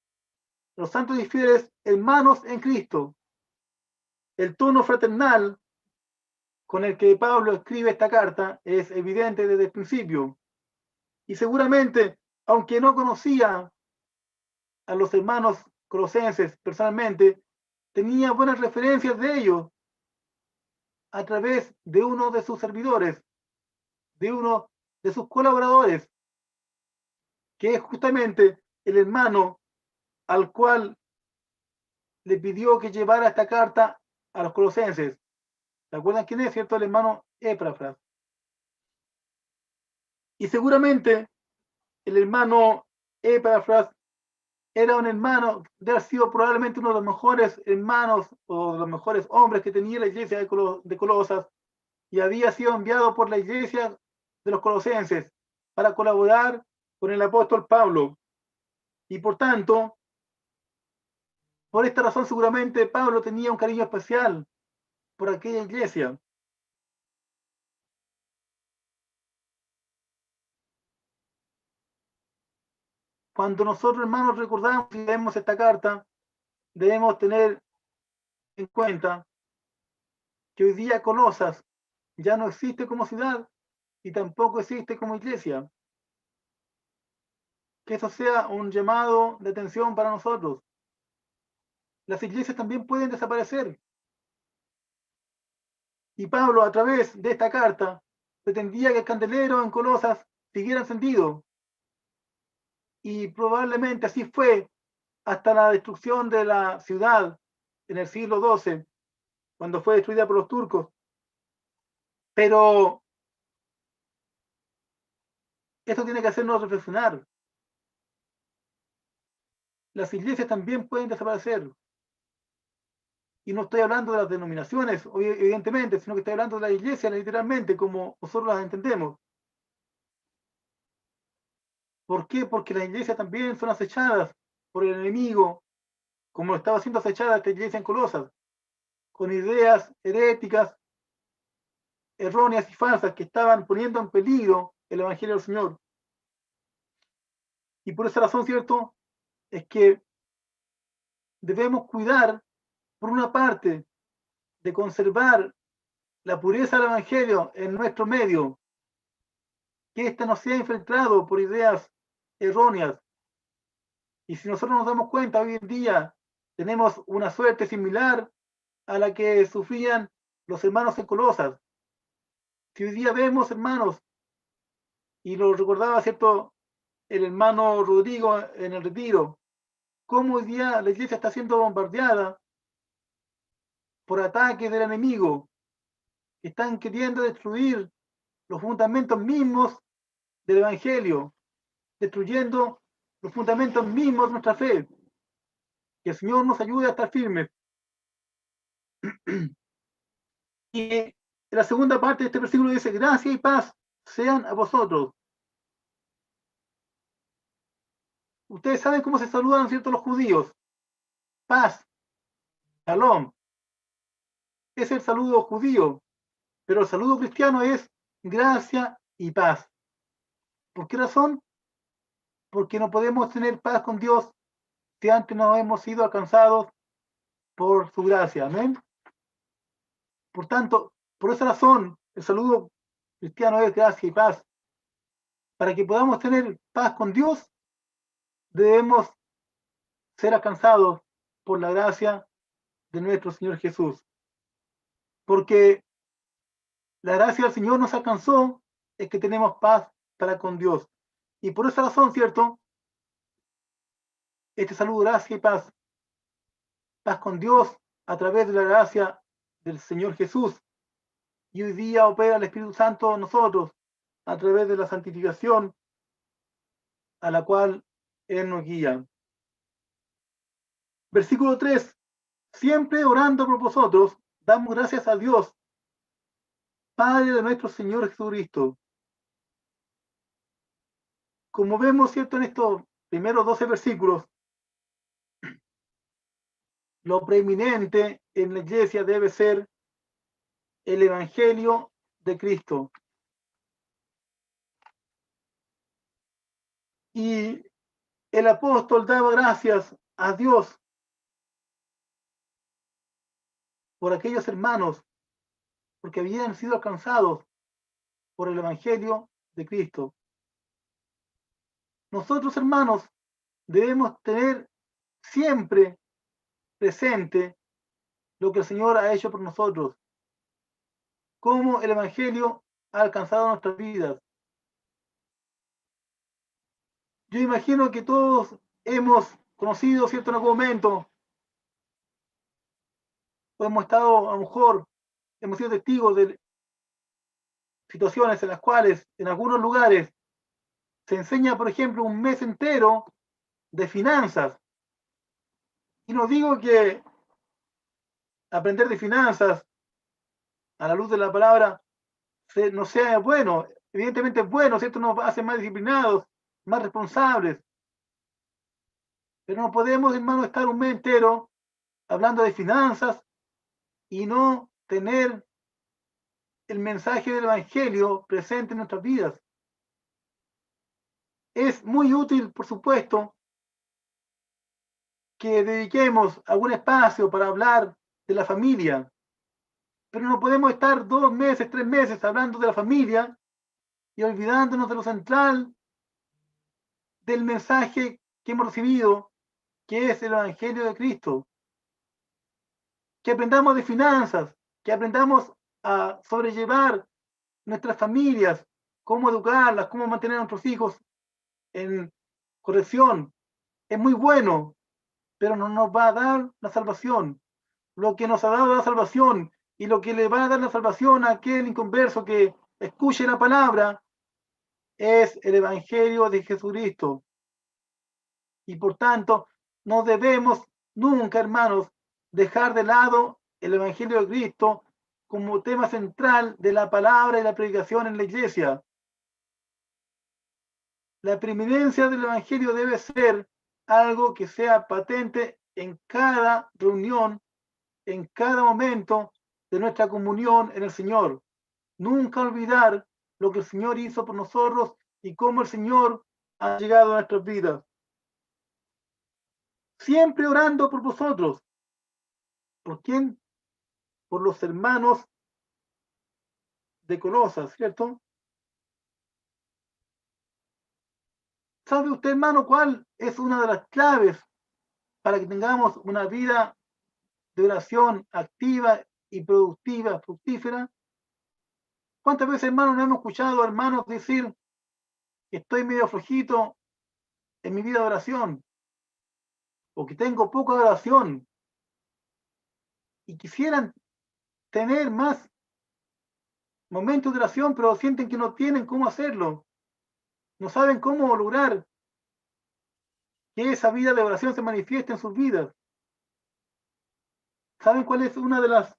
los santos y fieles hermanos en Cristo. El tono fraternal con el que Pablo escribe esta carta es evidente desde el principio. Y seguramente, aunque no conocía a los hermanos colosenses personalmente, tenía buenas referencias de ellos a través de uno de sus servidores, de uno de sus colaboradores, que es justamente el hermano al cual le pidió que llevara esta carta a los colosenses. ¿Se acuerdan quién es, cierto? El hermano Epafras. Y seguramente el hermano Epafras era un hermano, de haber sido probablemente uno de los mejores hermanos o de los mejores hombres que tenía la iglesia de Colosas, y había sido enviado por la iglesia de los colosenses para colaborar con el apóstol Pablo. Y por tanto, por esta razón seguramente Pablo tenía un cariño especial por aquella iglesia. Cuando nosotros, hermanos, recordamos y leemos esta carta, debemos tener en cuenta que hoy día Colosas ya no existe como ciudad y tampoco existe como iglesia. Que eso sea un llamado de atención para nosotros. Las iglesias también pueden desaparecer. Y Pablo, a través de esta carta, pretendía que el candelero en Colosas siguiera encendido. Y probablemente así fue hasta la destrucción de la ciudad en el siglo XII, cuando fue destruida por los turcos. Pero esto tiene que hacernos reflexionar. Las iglesias también pueden desaparecer. Y no estoy hablando de las denominaciones, evidentemente, sino que estoy hablando de la iglesia literalmente, como nosotros las entendemos. ¿Por qué? Porque las iglesias también son acechadas por el enemigo, como estaba siendo acechada esta iglesia en Colosas, con ideas heréticas, erróneas y falsas que estaban poniendo en peligro el Evangelio del Señor. Y por esa razón, ¿cierto? Es que debemos cuidar, por una parte, de conservar la pureza del Evangelio en nuestro medio, que ésta no sea infiltrado por ideas erróneas. Y si nosotros nos damos cuenta, hoy en día tenemos una suerte similar a la que sufrían los hermanos en Colosas. Si hoy día vemos, hermanos, y lo recordaba, ¿cierto?, el hermano Rodrigo en el retiro, cómo hoy día la iglesia está siendo bombardeada por ataques del enemigo, que están queriendo destruir los fundamentos mismos del Evangelio, destruyendo los fundamentos mismos de nuestra fe. Que el Señor nos ayude a estar firmes. Y en la segunda parte de este versículo dice, gracia y paz sean a vosotros. Ustedes saben cómo se saludan, ¿cierto?, los judíos. Paz, shalom. Es el saludo judío, pero el saludo cristiano es gracia y paz. ¿Por qué razón? Porque no podemos tener paz con Dios si antes no hemos sido alcanzados por su gracia. Amén. Por tanto, por esa razón, el saludo cristiano es gracia y paz. Para que podamos tener paz con Dios, debemos ser alcanzados por la gracia de nuestro Señor Jesús. Porque la gracia del Señor nos alcanzó, es que tenemos paz para con Dios. Y por esa razón, ¿cierto? Este saludo, gracia y paz. Paz con Dios a través de la gracia del Señor Jesús. Y hoy día opera el Espíritu Santo en nosotros a través de la santificación a la cual Él nos guía. Versículo 3. Siempre orando por vosotros, damos gracias a Dios, Padre de nuestro Señor Jesucristo. Como vemos, ¿cierto?, en estos primeros 12 versículos, lo preeminente en la iglesia debe ser el Evangelio de Cristo. Y el apóstol daba gracias a Dios por aquellos hermanos, porque habían sido alcanzados por el Evangelio de Cristo. Nosotros, hermanos, debemos tener siempre presente lo que el Señor ha hecho por nosotros, cómo el Evangelio ha alcanzado nuestras vidas. Yo imagino que todos hemos conocido, ¿cierto?, en algún momento, o hemos estado, a lo mejor, hemos sido testigos de situaciones en las cuales, en algunos lugares, se enseña, por ejemplo, un mes entero de finanzas. Y no digo que aprender de finanzas a la luz de la palabra no sea bueno. Evidentemente es bueno, ¿cierto? Nos hace más disciplinados, más responsables. Pero no podemos, hermano, estar un mes entero hablando de finanzas y no tener el mensaje del Evangelio presente en nuestras vidas. Es muy útil, por supuesto, que dediquemos algún espacio para hablar de la familia, pero no podemos estar 2 meses, 3 meses hablando de la familia y olvidándonos de lo central del mensaje que hemos recibido, que es el Evangelio de Cristo. Que aprendamos de finanzas, que aprendamos a sobrellevar nuestras familias, cómo educarlas, cómo mantener a nuestros hijos en corrección. Es muy bueno, pero no nos va a dar la salvación. Lo que nos ha dado la salvación y lo que le va a dar la salvación a aquel inconverso que escuche la palabra es el Evangelio de Jesucristo. Y por tanto, no debemos nunca, hermanos, dejar de lado el Evangelio de Cristo como tema central de la palabra y la predicación en la iglesia. La preeminencia del Evangelio debe ser algo que sea patente en cada reunión, en cada momento de nuestra comunión en el Señor. Nunca olvidar lo que el Señor hizo por nosotros y cómo el Señor ha llegado a nuestras vidas. Siempre orando por vosotros. ¿Por quién? Por los hermanos de Colosas, ¿cierto? ¿Sabe usted, hermano, cuál es una de las claves para que tengamos una vida de oración activa y productiva, fructífera? ¿Cuántas veces, hermanos, no hemos escuchado hermanos decir que estoy medio flojito en mi vida de oración? o que tengo poca oración y quisieran tener más momentos de oración, pero sienten que no tienen cómo hacerlo, no saben cómo lograr que esa vida de oración se manifieste en sus vidas. ¿Saben cuál es una de las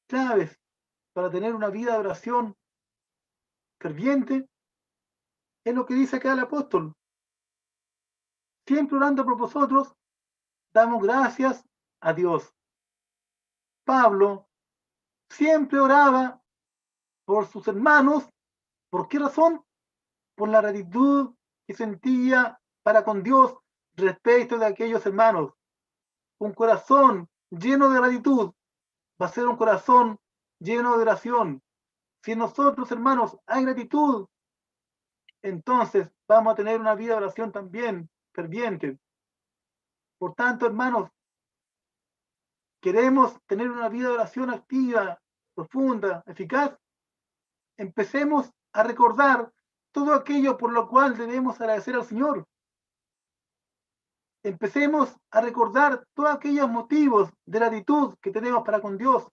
claves para tener una vida de oración ferviente? Es lo que dice acá el apóstol. Siempre orando por vosotros, damos gracias a Dios. Pablo siempre oraba por sus hermanos. ¿Por qué razón? Por la gratitud que sentía para con Dios respecto de aquellos hermanos. Un corazón lleno de gratitud va a ser un corazón lleno de oración. Si en nosotros, hermanos, hay gratitud, entonces vamos a tener una vida de oración también ferviente. Por tanto, hermanos, queremos tener una vida de oración activa, profunda, eficaz. Empecemos a recordar todo aquello por lo cual debemos agradecer al Señor. Empecemos a recordar todos aquellos motivos de gratitud que tenemos para con Dios.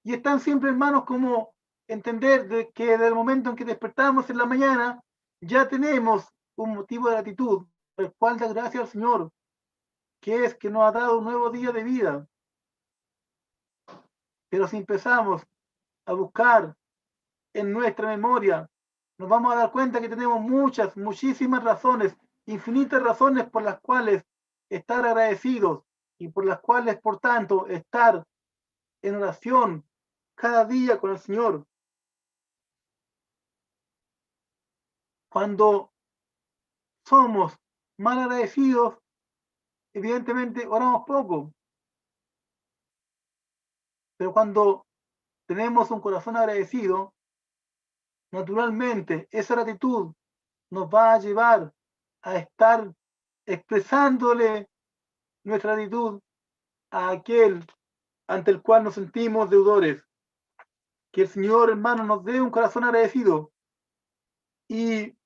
Y están siempre, hermanos, como entender de que desde el momento en que despertamos en la mañana, ya tenemos un motivo de gratitud, el cual da gracias al Señor, que es que nos ha dado un nuevo día de vida. Pero si empezamos a buscar en nuestra memoria, nos vamos a dar cuenta que tenemos muchísimas razones, infinitas razones por las cuales estar agradecidos y por las cuales, por tanto, estar en oración cada día con el Señor. Cuando somos mal agradecidos, evidentemente oramos poco. Pero cuando tenemos un corazón agradecido, naturalmente esa gratitud nos va a llevar a estar expresándole nuestra gratitud a aquel ante el cual nos sentimos deudores. Que el Señor, hermano, nos dé un corazón agradecido. Y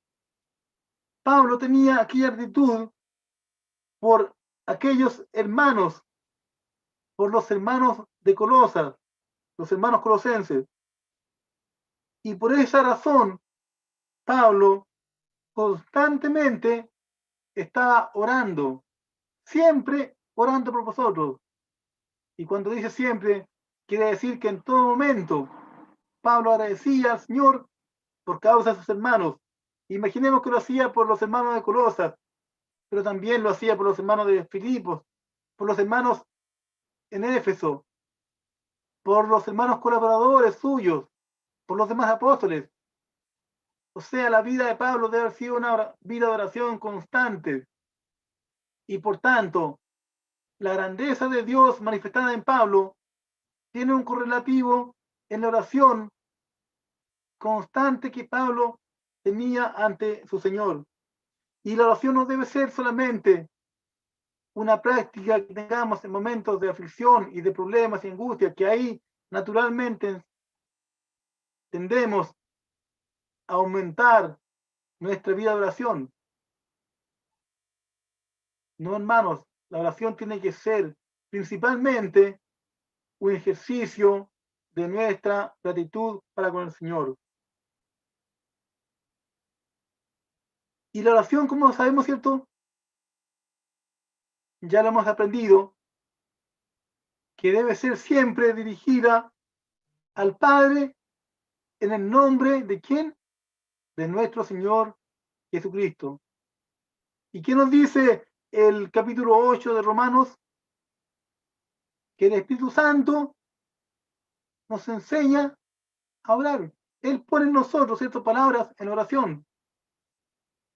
Pablo tenía aquella actitud por aquellos hermanos, por los hermanos de Colosas, los hermanos colosenses. Y por esa razón, Pablo constantemente estaba orando, siempre orando por vosotros. Y cuando dice siempre, quiere decir que en todo momento Pablo agradecía al Señor por causa de sus hermanos. Imaginemos que lo hacía por los hermanos de Colosas, pero también lo hacía por los hermanos de Filipos, por los hermanos en Éfeso, por los hermanos colaboradores suyos, por los demás apóstoles. O sea, la vida de Pablo debe haber sido una vida de oración constante. Y por tanto, la grandeza de Dios manifestada en Pablo tiene un correlativo en la oración constante que Pablo tenía ante su Señor. Y la oración no debe ser solamente una práctica que tengamos en momentos de aflicción y de problemas y angustia, que ahí naturalmente tendemos a aumentar nuestra vida de oración. No, hermanos, la oración tiene que ser principalmente un ejercicio de nuestra gratitud para con el Señor. Y la oración, como sabemos, ¿cierto? Ya lo hemos aprendido, que debe ser siempre dirigida al Padre en el nombre de ¿quién? De nuestro Señor Jesucristo. ¿Y qué nos dice el capítulo 8 de Romanos? Que el Espíritu Santo nos enseña a orar. Él pone en nosotros ciertas palabras en oración.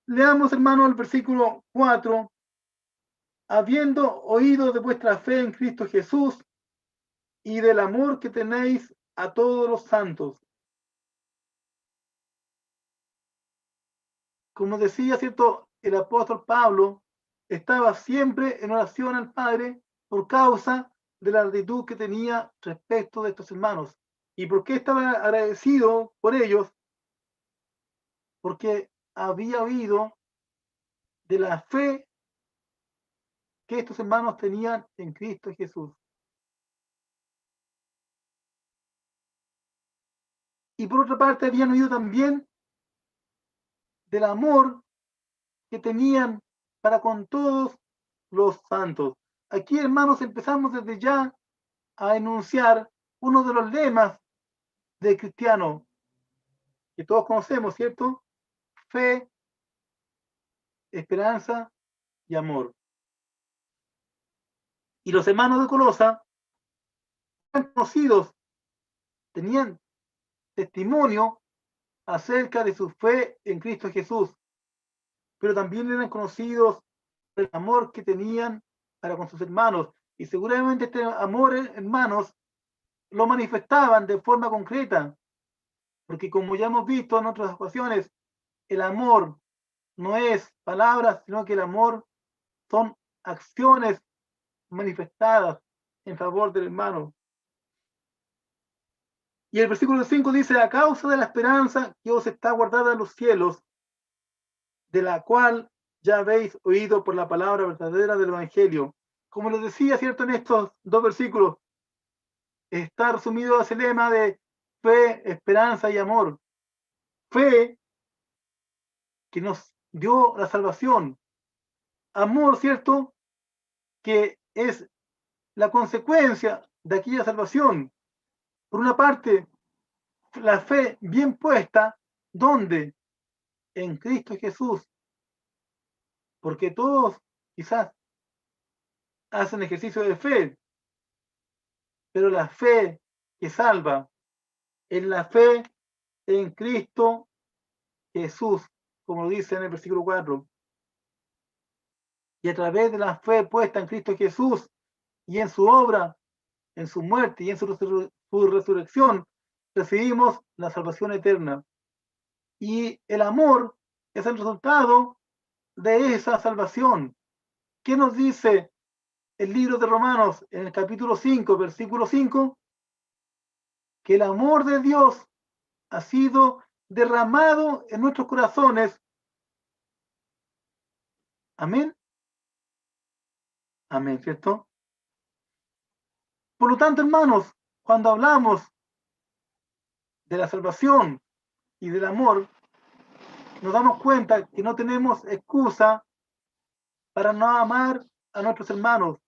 Leamos, hermano, el versículo 4. Habiendo oído de vuestra fe en Cristo Jesús y del amor que tenéis a todos los santos. Como decía, ¿cierto? El apóstol Pablo estaba siempre en oración al Padre por causa de la gratitud que tenía respecto de estos hermanos. ¿Y por qué estaba agradecido por ellos? Porque había oído de la fe que estos hermanos tenían en Cristo Jesús. Y por otra parte habían oído también del amor que tenían para con todos los santos. Aquí, hermanos, empezamos desde ya a enunciar uno de los lemas del cristiano que todos conocemos, ¿cierto? Fe, esperanza y amor. Y los hermanos de Colosa eran conocidos, tenían testimonio acerca de su fe en Cristo Jesús, pero también eran conocidos por el amor que tenían para con sus hermanos. Y seguramente este amor, hermanos, lo manifestaban de forma concreta, porque como ya hemos visto en otras ocasiones, el amor no es palabras, sino que el amor son acciones manifestadas en favor del hermano. Y el versículo 5 dice: a causa de la esperanza que os está guardada en los cielos, de la cual ya habéis oído por la palabra verdadera del Evangelio. Como les decía, ¿cierto? En estos dos versículos está resumido ese lema de fe, esperanza y amor. Fe que nos dio la salvación. Amor, ¿cierto? Que es la consecuencia de aquella salvación. Por una parte, la fe bien puesta, ¿dónde? En Cristo Jesús. Porque todos quizás hacen ejercicio de fe, pero la fe que salva es la fe en Cristo Jesús, como dice en el versículo 4. Y a través de la fe puesta en Cristo Jesús y en su obra, en su muerte y en su resurrección, recibimos la salvación eterna. Y el amor es el resultado de esa salvación. ¿Qué nos dice el libro de Romanos en el capítulo 5, versículo 5? Que el amor de Dios ha sido derramado en nuestros corazones. Amén. Amén, ¿cierto? Por lo tanto, hermanos, cuando hablamos de la salvación y del amor, nos damos cuenta que no tenemos excusa para no amar a nuestros hermanos.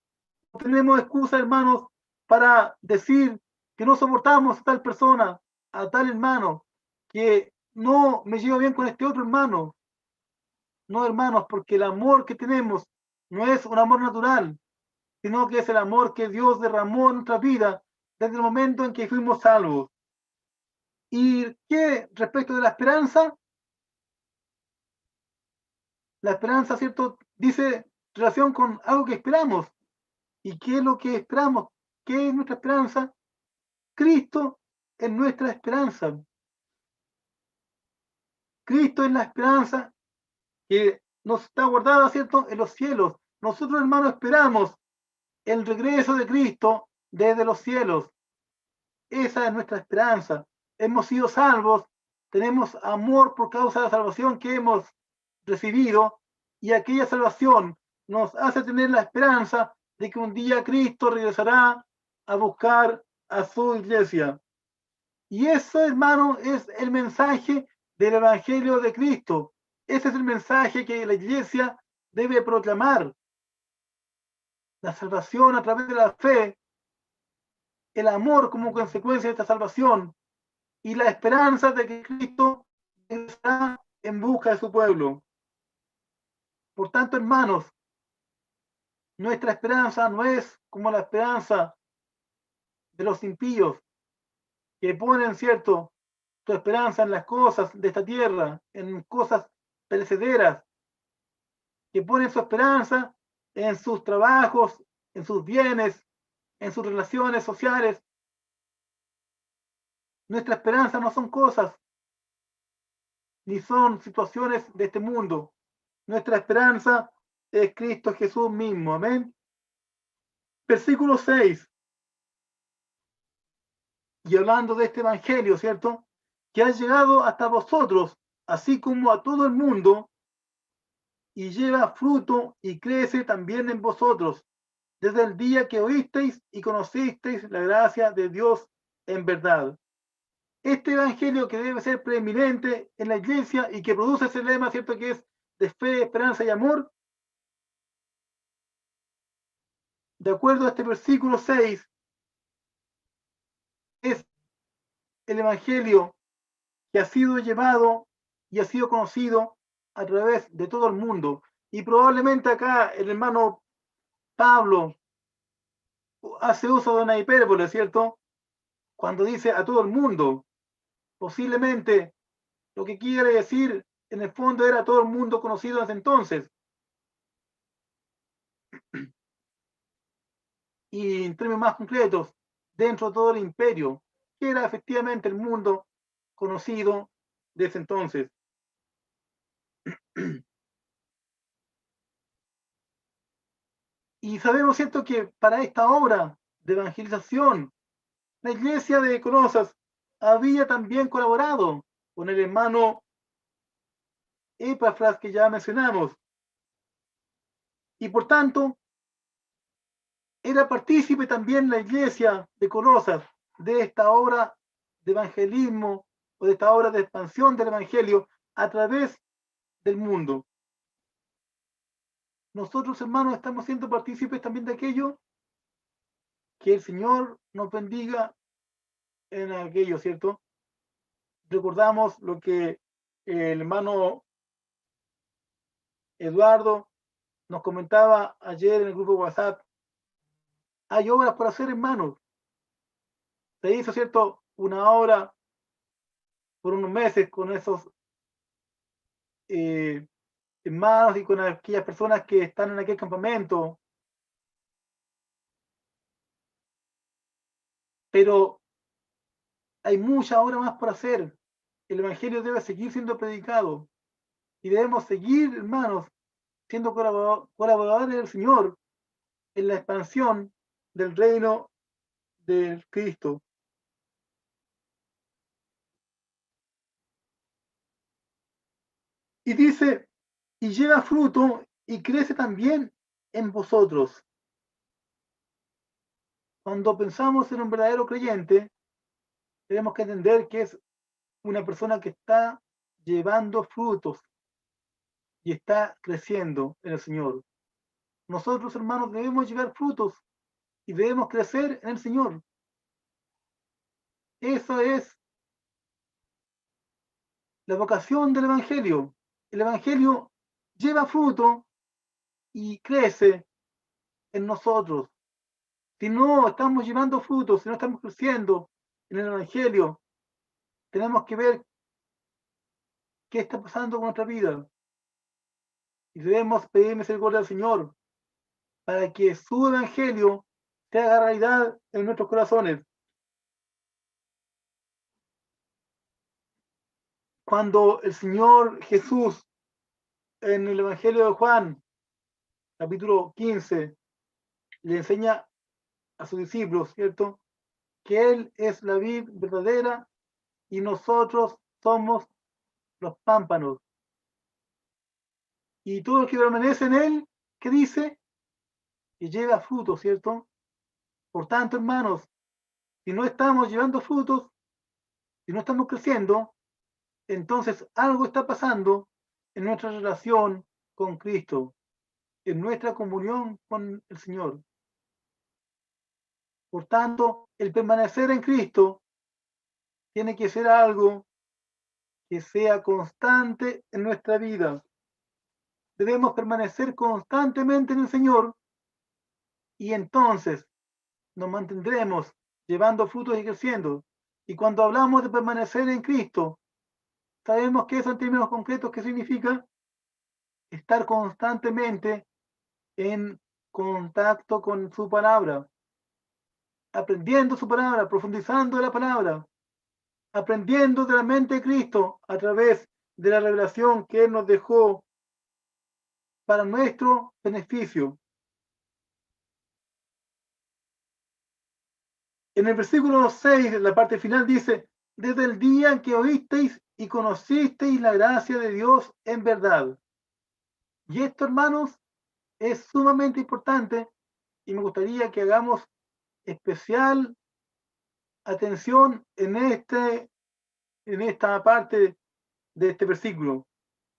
No tenemos excusa, hermanos, para decir que no soportamos a tal persona, a tal hermano, que no me llevo bien con este otro hermano. No, hermanos, porque el amor que tenemos no es un amor natural, sino que es el amor que Dios derramó en nuestra vida desde el momento en que fuimos salvos. ¿Y qué respecto de la esperanza? La esperanza, ¿cierto? Dice relación con algo que esperamos. ¿Y qué es lo que esperamos? ¿Qué es nuestra esperanza? Cristo es nuestra esperanza. Cristo es la esperanza que nos está guardada, ¿cierto? En los cielos. Nosotros, hermanos, esperamos el regreso de Cristo desde los cielos. Esa es nuestra esperanza. Hemos sido salvos, tenemos amor por causa de la salvación que hemos recibido, y aquella salvación nos hace tener la esperanza de que un día Cristo regresará a buscar a su iglesia. Y eso, hermano, es el mensaje del Evangelio de Cristo. Ese es el mensaje que la iglesia debe proclamar. La salvación a través de la fe, el amor como consecuencia de esta salvación y la esperanza de que Cristo está en busca de su pueblo. Por tanto, hermanos, nuestra esperanza no es como la esperanza de los impíos, que ponen, ¿cierto?, su esperanza en las cosas de esta tierra, en cosas perecederas, que ponen su esperanza en sus trabajos, en sus bienes, en sus relaciones sociales. Nuestra esperanza no son cosas, ni son situaciones de este mundo. Nuestra esperanza es Cristo Jesús mismo. Amén. Versículo 6. Y hablando de este evangelio, ¿cierto? Que ha llegado hasta vosotros, así como a todo el mundo, y lleva fruto y crece también en vosotros, desde el día que oísteis y conocisteis la gracia de Dios en verdad. Este evangelio que debe ser preeminente en la iglesia y que produce ese lema, ¿cierto? Que es de fe, esperanza y amor. De acuerdo a este versículo 6, es el evangelio que ha sido llevado y ha sido conocido a través de todo el mundo. Y probablemente acá el hermano Pablo hace uso de una hipérbole, ¿cierto? Cuando dice a todo el mundo, posiblemente lo que quiere decir en el fondo era todo el mundo conocido desde entonces. Y en términos más concretos, dentro de todo el imperio, que era efectivamente el mundo conocido desde entonces. Y sabemos, ¿cierto?, que para esta obra de evangelización, la iglesia de Colosas había también colaborado con el hermano Epafras que ya mencionamos. Y por tanto, era partícipe también la iglesia de Colosas de esta obra de evangelismo o de esta obra de expansión del evangelio a través del mundo. Nosotros, hermanos, estamos siendo partícipes también de aquello. Que el Señor nos bendiga en aquello, ¿cierto? Recordamos lo que el hermano Eduardo nos comentaba ayer en el grupo de WhatsApp. Hay obras por hacer, hermanos. Se hizo, ¿cierto?, una obra por unos meses con esos hermanos y con aquellas personas que están en aquel campamento. Pero hay mucha obra más por hacer. El Evangelio debe seguir siendo predicado. Y debemos seguir, hermanos, siendo colaboradores del Señor en la expansión del reino de Cristo. Y dice, y lleva fruto y crece también en vosotros. Cuando pensamos en un verdadero creyente, tenemos que entender que es una persona que está llevando frutos y está creciendo en el Señor. Nosotros, hermanos, debemos llevar frutos y debemos crecer en el Señor. Esa es la vocación del Evangelio. El Evangelio lleva fruto y crece en nosotros. Si no estamos llevando frutos, si no estamos creciendo en el Evangelio, tenemos que ver qué está pasando con nuestra vida. Y debemos pedir misericordia al Señor para que su Evangelio se haga realidad en nuestros corazones. Cuando el Señor Jesús en el Evangelio de Juan, capítulo 15, le enseña a sus discípulos, ¿cierto?, que Él es la vid verdadera y nosotros somos los pámpanos. Y todo el que permanece en Él, ¿qué dice? Que lleva frutos, ¿cierto? Por tanto, hermanos, si no estamos llevando frutos, si no estamos creciendo, entonces algo está pasando en nuestra relación con Cristo, en nuestra comunión con el Señor. Por tanto, el permanecer en Cristo tiene que ser algo que sea constante en nuestra vida. Debemos permanecer constantemente en el Señor y entonces nos mantendremos llevando frutos y creciendo. Y cuando hablamos de permanecer en Cristo, sabemos que eso en términos concretos, ¿qué significa? Estar constantemente en contacto con su palabra, aprendiendo su palabra, profundizando la palabra, aprendiendo de la mente de Cristo a través de la revelación que Él nos dejó para nuestro beneficio. En el versículo 6, la parte final dice, desde el día en que oísteis y conocisteis la gracia de Dios en verdad. Y esto, hermanos, es sumamente importante y me gustaría que hagamos especial atención en esta parte de este versículo.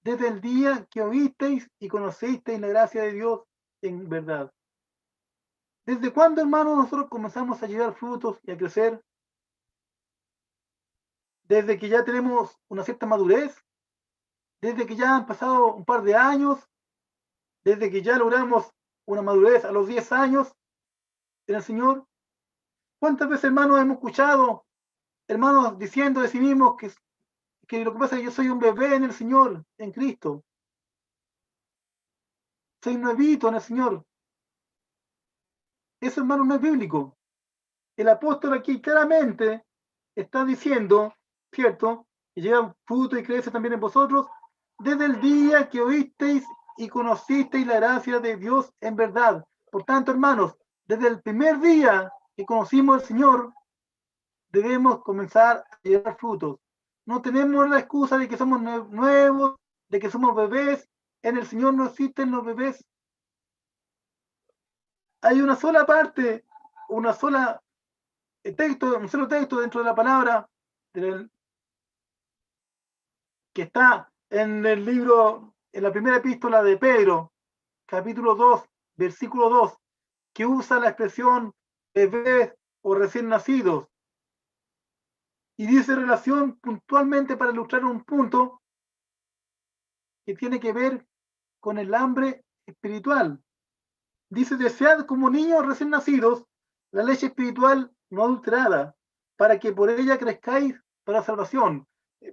Desde el día que oísteis y conocisteis la gracia de Dios en verdad. ¿Desde cuándo, hermanos, nosotros comenzamos a llevar frutos y a crecer? Desde que ya tenemos una cierta madurez, desde que ya han pasado un par de años, desde que ya logramos una madurez a los 10 años en el Señor. ¿Cuántas veces, hermanos, hemos escuchado hermanos diciendo de sí mismos que lo que pasa es que yo soy un bebé en el Señor, en Cristo? Soy nuevito en el Señor. Eso, hermano, no es bíblico. El apóstol aquí claramente está diciendo, ¿cierto? Que lleva fruto y crece también en vosotros desde el día que oísteis y conocisteis la gracia de Dios en verdad. Por tanto, hermanos, desde el primer día que conocimos al Señor, debemos comenzar a llevar frutos. No tenemos la excusa de que somos nuevos, de que somos bebés. En el Señor no existen los bebés. Hay una sola parte, una sola texto, un solo texto dentro de la palabra del, que está en el libro, en la primera epístola de Pedro, capítulo 2, versículo 2, que usa la expresión bebés o recién nacidos y dice relación puntualmente para ilustrar un punto que tiene que ver con el hambre espiritual. Dice, desead como niños recién nacidos la leche espiritual no adulterada, para que por ella crezcáis para salvación.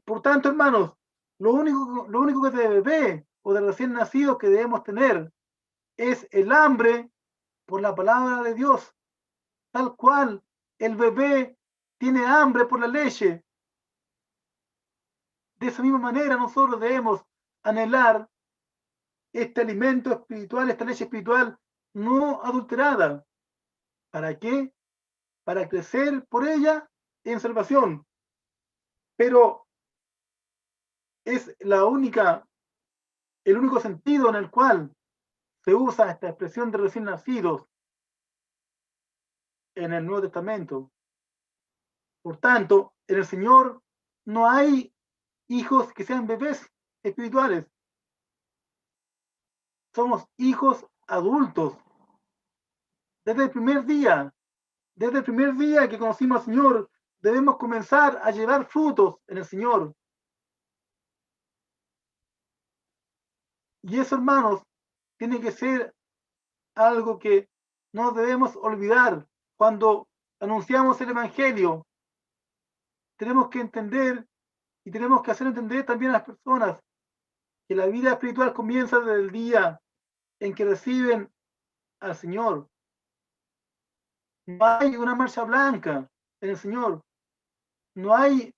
Por tanto, hermanos, lo único que de bebé o de recién nacidos que debemos tener es el hambre por la palabra de Dios, tal cual el bebé tiene hambre por la leche. De esa misma manera nosotros debemos anhelar este alimento espiritual, esta leche espiritual no adulterada. ¿Para qué? Para crecer por ella en salvación. Pero es el único sentido en el cual se usa esta expresión de recién nacidos en el Nuevo Testamento. Por tanto, en el Señor no hay hijos que sean bebés espirituales. Somos hijos adultos. Desde el primer día que conocimos al Señor, debemos comenzar a llevar frutos en el Señor. Y eso, hermanos, tiene que ser algo que no debemos olvidar cuando anunciamos el Evangelio. Tenemos que entender y tenemos que hacer entender también a las personas que la vida espiritual comienza desde el día en que reciben al Señor. No hay una marcha blanca en el Señor. No hay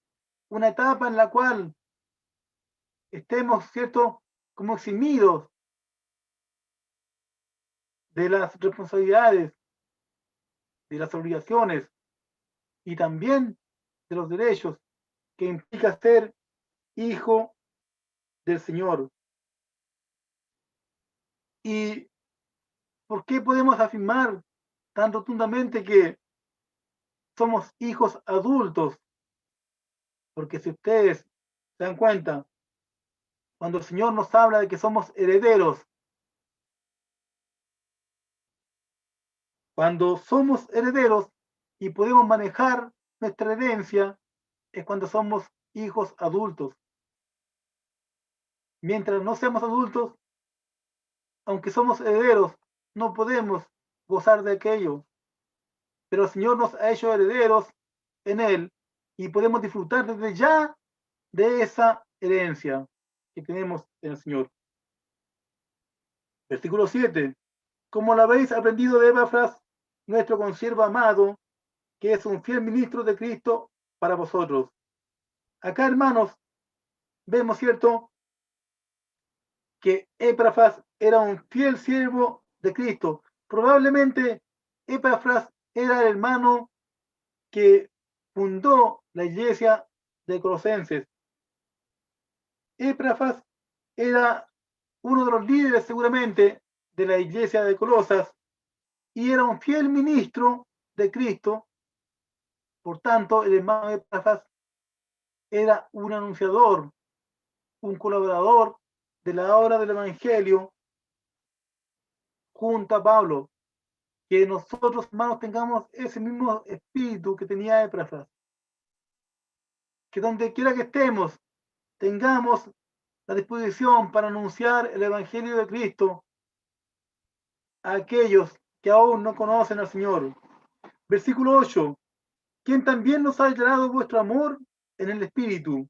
una etapa en la cual estemos, ¿cierto?, como eximidos de las responsabilidades, de las obligaciones y también de los derechos que implica ser hijo del Señor. ¿Y por qué podemos afirmar tan rotundamente que somos hijos adultos? Porque si ustedes se dan cuenta, cuando el Señor nos habla de que somos herederos, cuando somos herederos y podemos manejar nuestra herencia, es cuando somos hijos adultos. Mientras no seamos adultos, aunque somos herederos, no podemos gozar de aquello. Pero el Señor nos ha hecho herederos en Él y podemos disfrutar desde ya de esa herencia que tenemos en el Señor. Versículo 7. Como lo habéis aprendido de Epafras, nuestro consiervo amado, que es un fiel ministro de Cristo para vosotros. Acá, hermanos, vemos, ¿cierto?, que Epafras era un fiel siervo de Cristo. Probablemente Epafras era el hermano que fundó la iglesia de Colosenses. Epafras era uno de los líderes seguramente de la iglesia de Colosas y era un fiel ministro de Cristo. Por tanto, el hermano Epafras era un anunciador, un colaborador de la obra del Evangelio junto a Pablo. Que nosotros, hermanos, tengamos ese mismo espíritu que tenía Epafras. Que donde quiera que estemos, tengamos la disposición para anunciar el Evangelio de Cristo a aquellos que aún no conocen al Señor. Versículo 8. Quien también nos ha declarado vuestro amor en el Espíritu.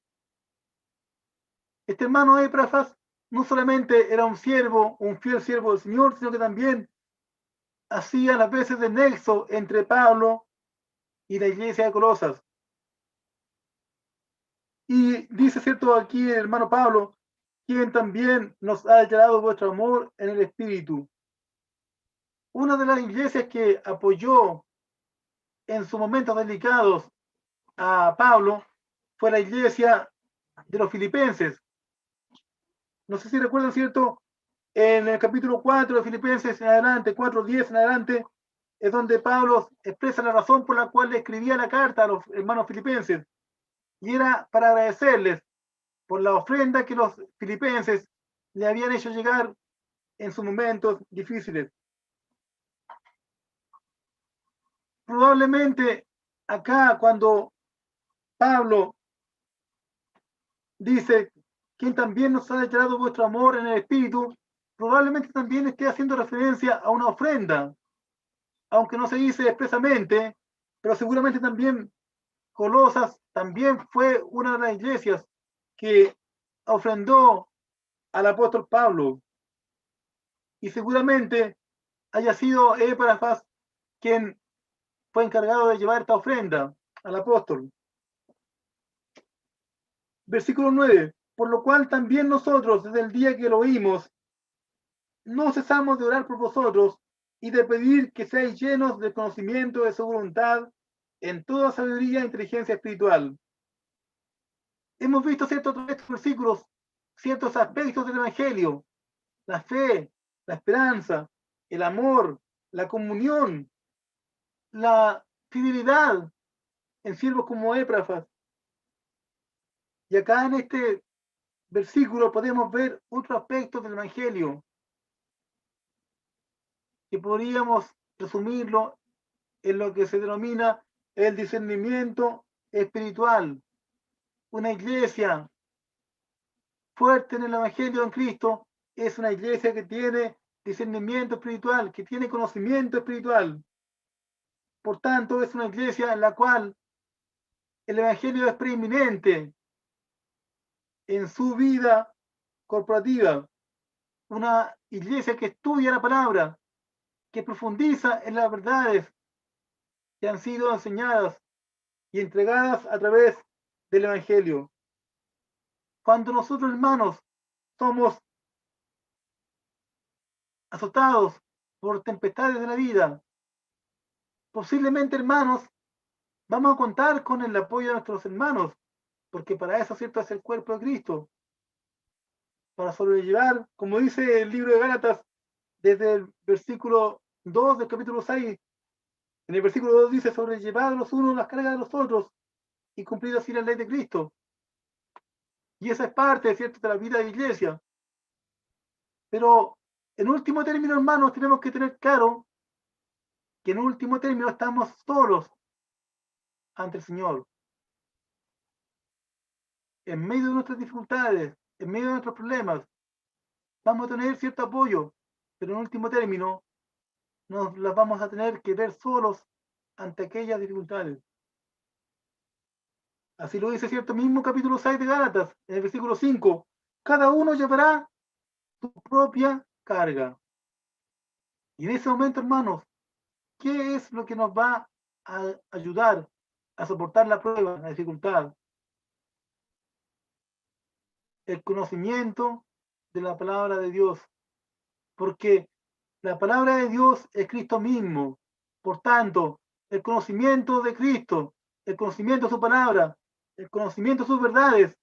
Este hermano Epafras no solamente era un siervo, un fiel siervo del Señor, sino que también hacía las veces de nexo entre Pablo y la iglesia de Colosas. Y dice, cierto, aquí el hermano Pablo, quien también nos ha declarado vuestro amor en el Espíritu. Una de las iglesias que apoyó en sus momentos delicados a Pablo fue la iglesia de los filipenses. No sé si recuerdan, ¿cierto? En el capítulo 4 de Filipenses en adelante, 4:10 en adelante, es donde Pablo expresa la razón por la cual le escribía la carta a los hermanos filipenses. Y era para agradecerles por la ofrenda que los filipenses le habían hecho llegar en sus momentos difíciles. Probablemente acá cuando Pablo dice, quien también nos ha declarado vuestro amor en el Espíritu, probablemente también esté haciendo referencia a una ofrenda, aunque no se dice expresamente, pero seguramente también Colosas también fue una de las iglesias que ofrendó al apóstol Pablo. Y seguramente haya sido Epafras quien fue encargado de llevar esta ofrenda al apóstol. Versículo 9. Por lo cual también nosotros, desde el día que lo oímos, no cesamos de orar por vosotros y de pedir que seáis llenos del conocimiento de su voluntad en toda sabiduría e inteligencia espiritual. Hemos visto ciertos versículos, ciertos aspectos del Evangelio, la fe, la esperanza, el amor, la comunión, la fidelidad en siervos como Epafras. Y acá en este versículo podemos ver otro aspecto del Evangelio que podríamos resumirlo en lo que se denomina el discernimiento espiritual. Una iglesia fuerte en el Evangelio en Cristo es una iglesia que tiene discernimiento espiritual, que tiene conocimiento espiritual. Por tanto, es una iglesia en la cual el Evangelio es preeminente en su vida corporativa. Una iglesia que estudia la palabra, que profundiza en las verdades que han sido enseñadas y entregadas a través del Evangelio. Cuando nosotros, hermanos, somos azotados por tempestades de la vida, posiblemente, hermanos, vamos a contar con el apoyo de nuestros hermanos, porque para eso, cierto, es el cuerpo de Cristo, para sobrellevar, como dice el libro de Gálatas, desde el versículo 2 del capítulo 6, en el versículo 2 dice, sobrellevar los unos las cargas de los otros y cumplir así la ley de Cristo. Y esa es parte, ¿cierto?, de la vida de la iglesia. Pero en último término, hermanos, tenemos que tener claro que en último término estamos solos ante el Señor. En medio de nuestras dificultades, en medio de nuestros problemas, vamos a tener cierto apoyo, pero en último término nos las vamos a tener que ver solos ante aquellas dificultades. Así lo dice cierto mismo capítulo 6 de Gálatas, en el versículo 5. Cada uno llevará su propia carga. Y en ese momento, hermanos, ¿qué es lo que nos va a ayudar a soportar la prueba, la dificultad? El conocimiento de la palabra de Dios. Porque la palabra de Dios es Cristo mismo. Por tanto, el conocimiento de Cristo, el conocimiento de su palabra, el conocimiento de sus verdades,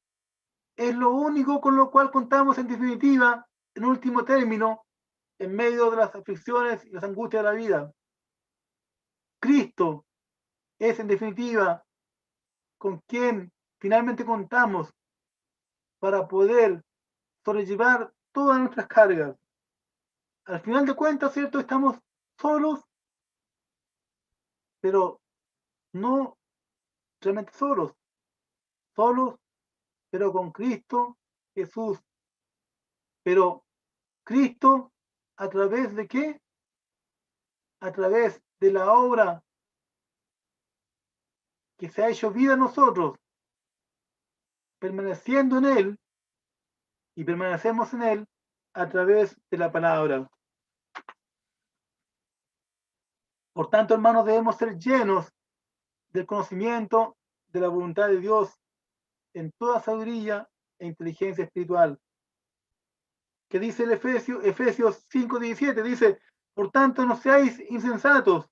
es lo único con lo cual contamos en definitiva en último término, en medio de las aflicciones y las angustias de la vida. Cristo es, en definitiva, con quien finalmente contamos para poder sobrellevar todas nuestras cargas. Al final de cuentas, ¿cierto? Estamos solos, pero no realmente solos, pero con Cristo Jesús. Pero Cristo, ¿a través de qué? A través de la obra que se ha hecho vida en nosotros, permaneciendo en Él, y permanecemos en Él a través de la palabra. Por tanto, hermanos, debemos ser llenos del conocimiento de la voluntad de Dios en toda sabiduría e inteligencia espiritual. Que dice el Efesios 5:17, dice, por tanto no seáis insensatos,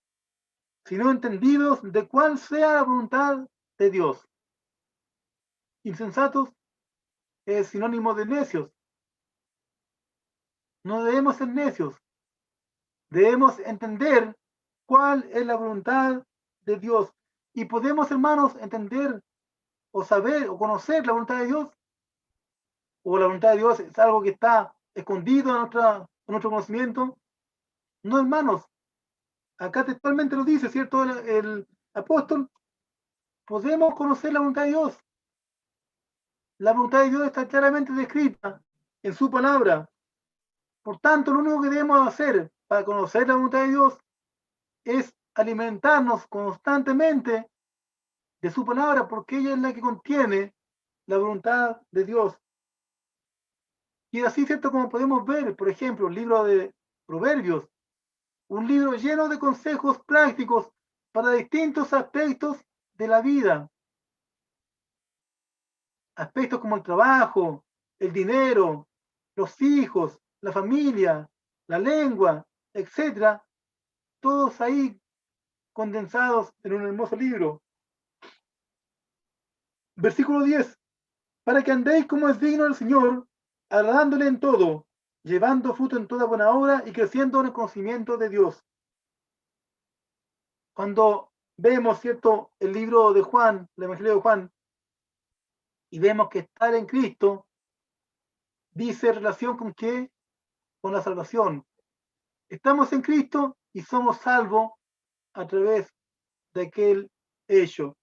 sino entendidos de cuál sea la voluntad de Dios. Insensatos es sinónimo de necios. No debemos ser necios. Debemos entender cuál es la voluntad de Dios. Y podemos, hermanos, entender o saber o conocer la voluntad de Dios. O la voluntad de Dios es algo que está escondido en nuestro conocimiento. No, hermanos. Acá textualmente lo dice, ¿cierto? El apóstol. Podemos conocer la voluntad de Dios. La voluntad de Dios está claramente descrita en su palabra. Por tanto, lo único que debemos hacer para conocer la voluntad de Dios es alimentarnos constantemente de su palabra, porque ella es la que contiene la voluntad de Dios. Y así, ¿cierto? Como podemos ver, por ejemplo, el libro de Proverbios, un libro lleno de consejos prácticos para distintos aspectos de la vida. Aspectos como el trabajo, el dinero, los hijos, la familia, la lengua, etcétera, todos ahí condensados en un hermoso libro. Versículo 10. Para que andéis como es digno del Señor, agradándole en todo, llevando fruto en toda buena obra y creciendo en el conocimiento de Dios. Cuando vemos, ¿cierto?, el libro de Juan, el Evangelio de Juan, y vemos que estar en Cristo dice relación con qué? Con la salvación. Estamos en Cristo y somos salvos a través de aquel hecho,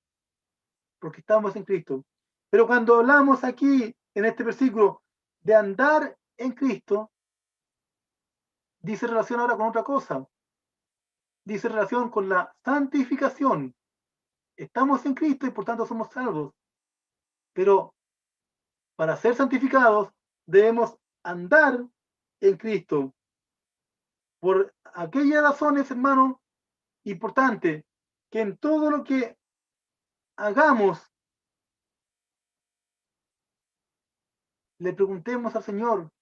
porque estamos en Cristo. Pero cuando hablamos aquí, en este versículo, de andar en Cristo, dice relación ahora con otra cosa. Dice relación con la santificación. Estamos en Cristo y por tanto somos salvos. Pero para ser santificados debemos andar en Cristo. Por aquellas razones, hermano, importante que en todo lo que hagamos le preguntemos al Señor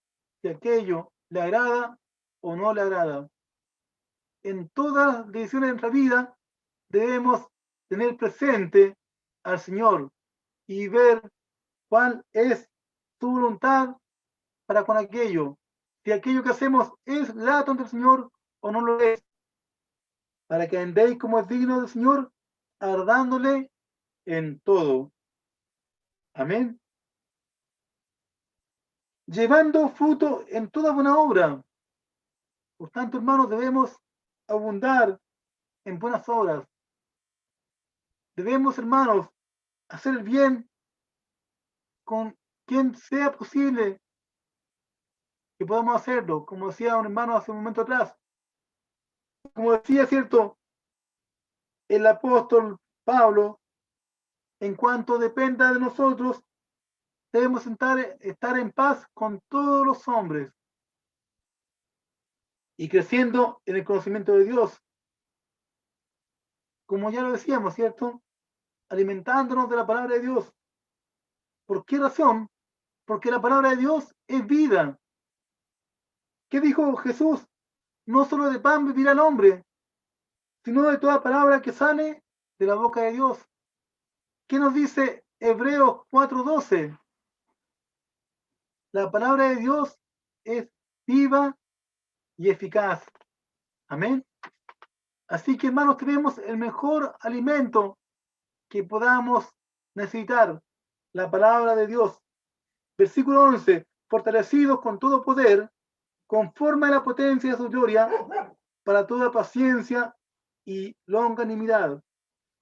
si aquello le agrada o no le agrada. En todas las decisiones de nuestra vida debemos tener presente al Señor y ver cuál es su voluntad para con aquello. Si aquello que hacemos es grato ante el Señor o no lo es. Para que andéis como es digno del Señor, agradándole en todo. Amén. Llevando fruto en toda buena obra. Por tanto, hermanos, debemos abundar en buenas obras. Debemos, hermanos, hacer el bien con quien sea posible que podamos hacerlo, como decía un hermano hace un momento atrás. Como decía, ¿cierto?, el apóstol Pablo, en cuanto dependa de nosotros, debemos estar en paz con todos los hombres y creciendo en el conocimiento de Dios. Como ya lo decíamos, ¿cierto? Alimentándonos de la palabra de Dios. ¿Por qué razón? Porque la palabra de Dios es vida. ¿Qué dijo Jesús? No solo de pan vivirá el hombre, sino de toda palabra que sale de la boca de Dios. ¿Qué nos dice Hebreos 4:12? La palabra de Dios es viva y eficaz. Amén. Así que, hermanos, tenemos el mejor alimento que podamos necesitar, la palabra de Dios. Versículo 11, fortalecidos con todo poder, conforme a la potencia de su gloria, para toda paciencia y longanimidad.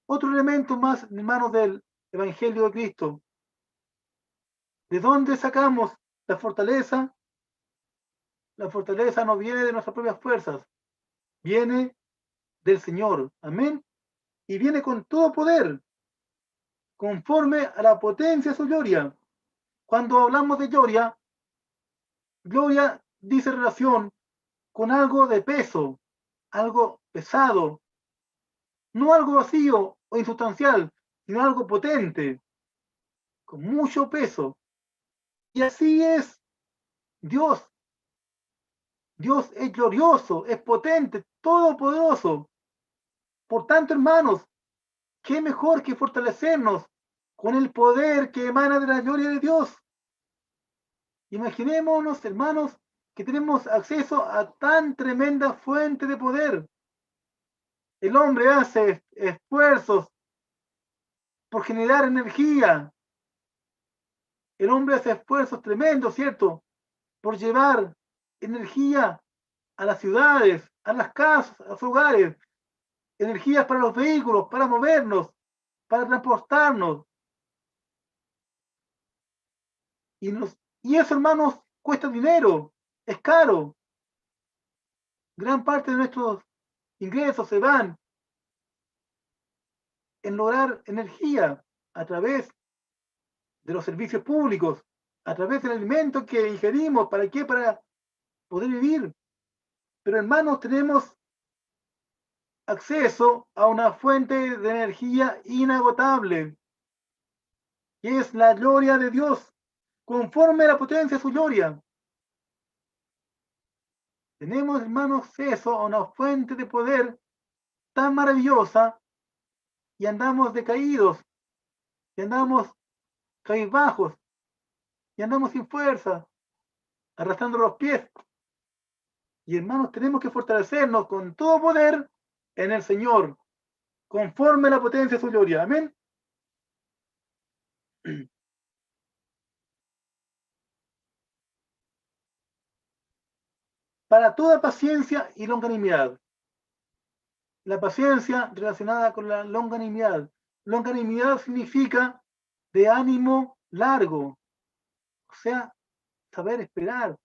Otro elemento más, hermanos, del Evangelio de Cristo. ¿De dónde sacamos la fortaleza? La fortaleza no viene de nuestras propias fuerzas, viene del Señor. Amén. Y viene con todo poder, conforme a la potencia de su gloria. Cuando hablamos de gloria, gloria dice relación con algo de peso, algo pesado, no algo vacío o insustancial, sino algo potente, con mucho peso. Y así es Dios. Dios es glorioso, es potente, todopoderoso. Por tanto, hermanos, qué mejor que fortalecernos con el poder que emana de la gloria de Dios. Imaginémonos, hermanos, que tenemos acceso a tan tremenda fuente de poder. El hombre hace esfuerzos por generar energía. El hombre hace esfuerzos tremendos, ¿cierto? Por llevar energía a las ciudades, a las casas, a los hogares. Energías para los vehículos, para movernos, para transportarnos. Y eso, hermanos, cuesta dinero, es caro. Gran parte de nuestros ingresos se van en lograr energía a través de los servicios públicos, a través del alimento que ingerimos. ¿Para qué? Para poder vivir. Pero, hermanos, tenemos acceso a una fuente de energía inagotable, que es la gloria de Dios, conforme a la potencia de su gloria. Tenemos, hermanos, acceso a una fuente de poder tan maravillosa y andamos decaídos, y andamos cabizbajos, y andamos sin fuerza, arrastrando los pies. Y, hermanos, tenemos que fortalecernos con todo poder en el Señor, conforme a la potencia de su gloria. Amén. Para toda paciencia y longanimidad. La paciencia relacionada con la longanimidad. Longanimidad significa de ánimo largo, o sea, saber esperar.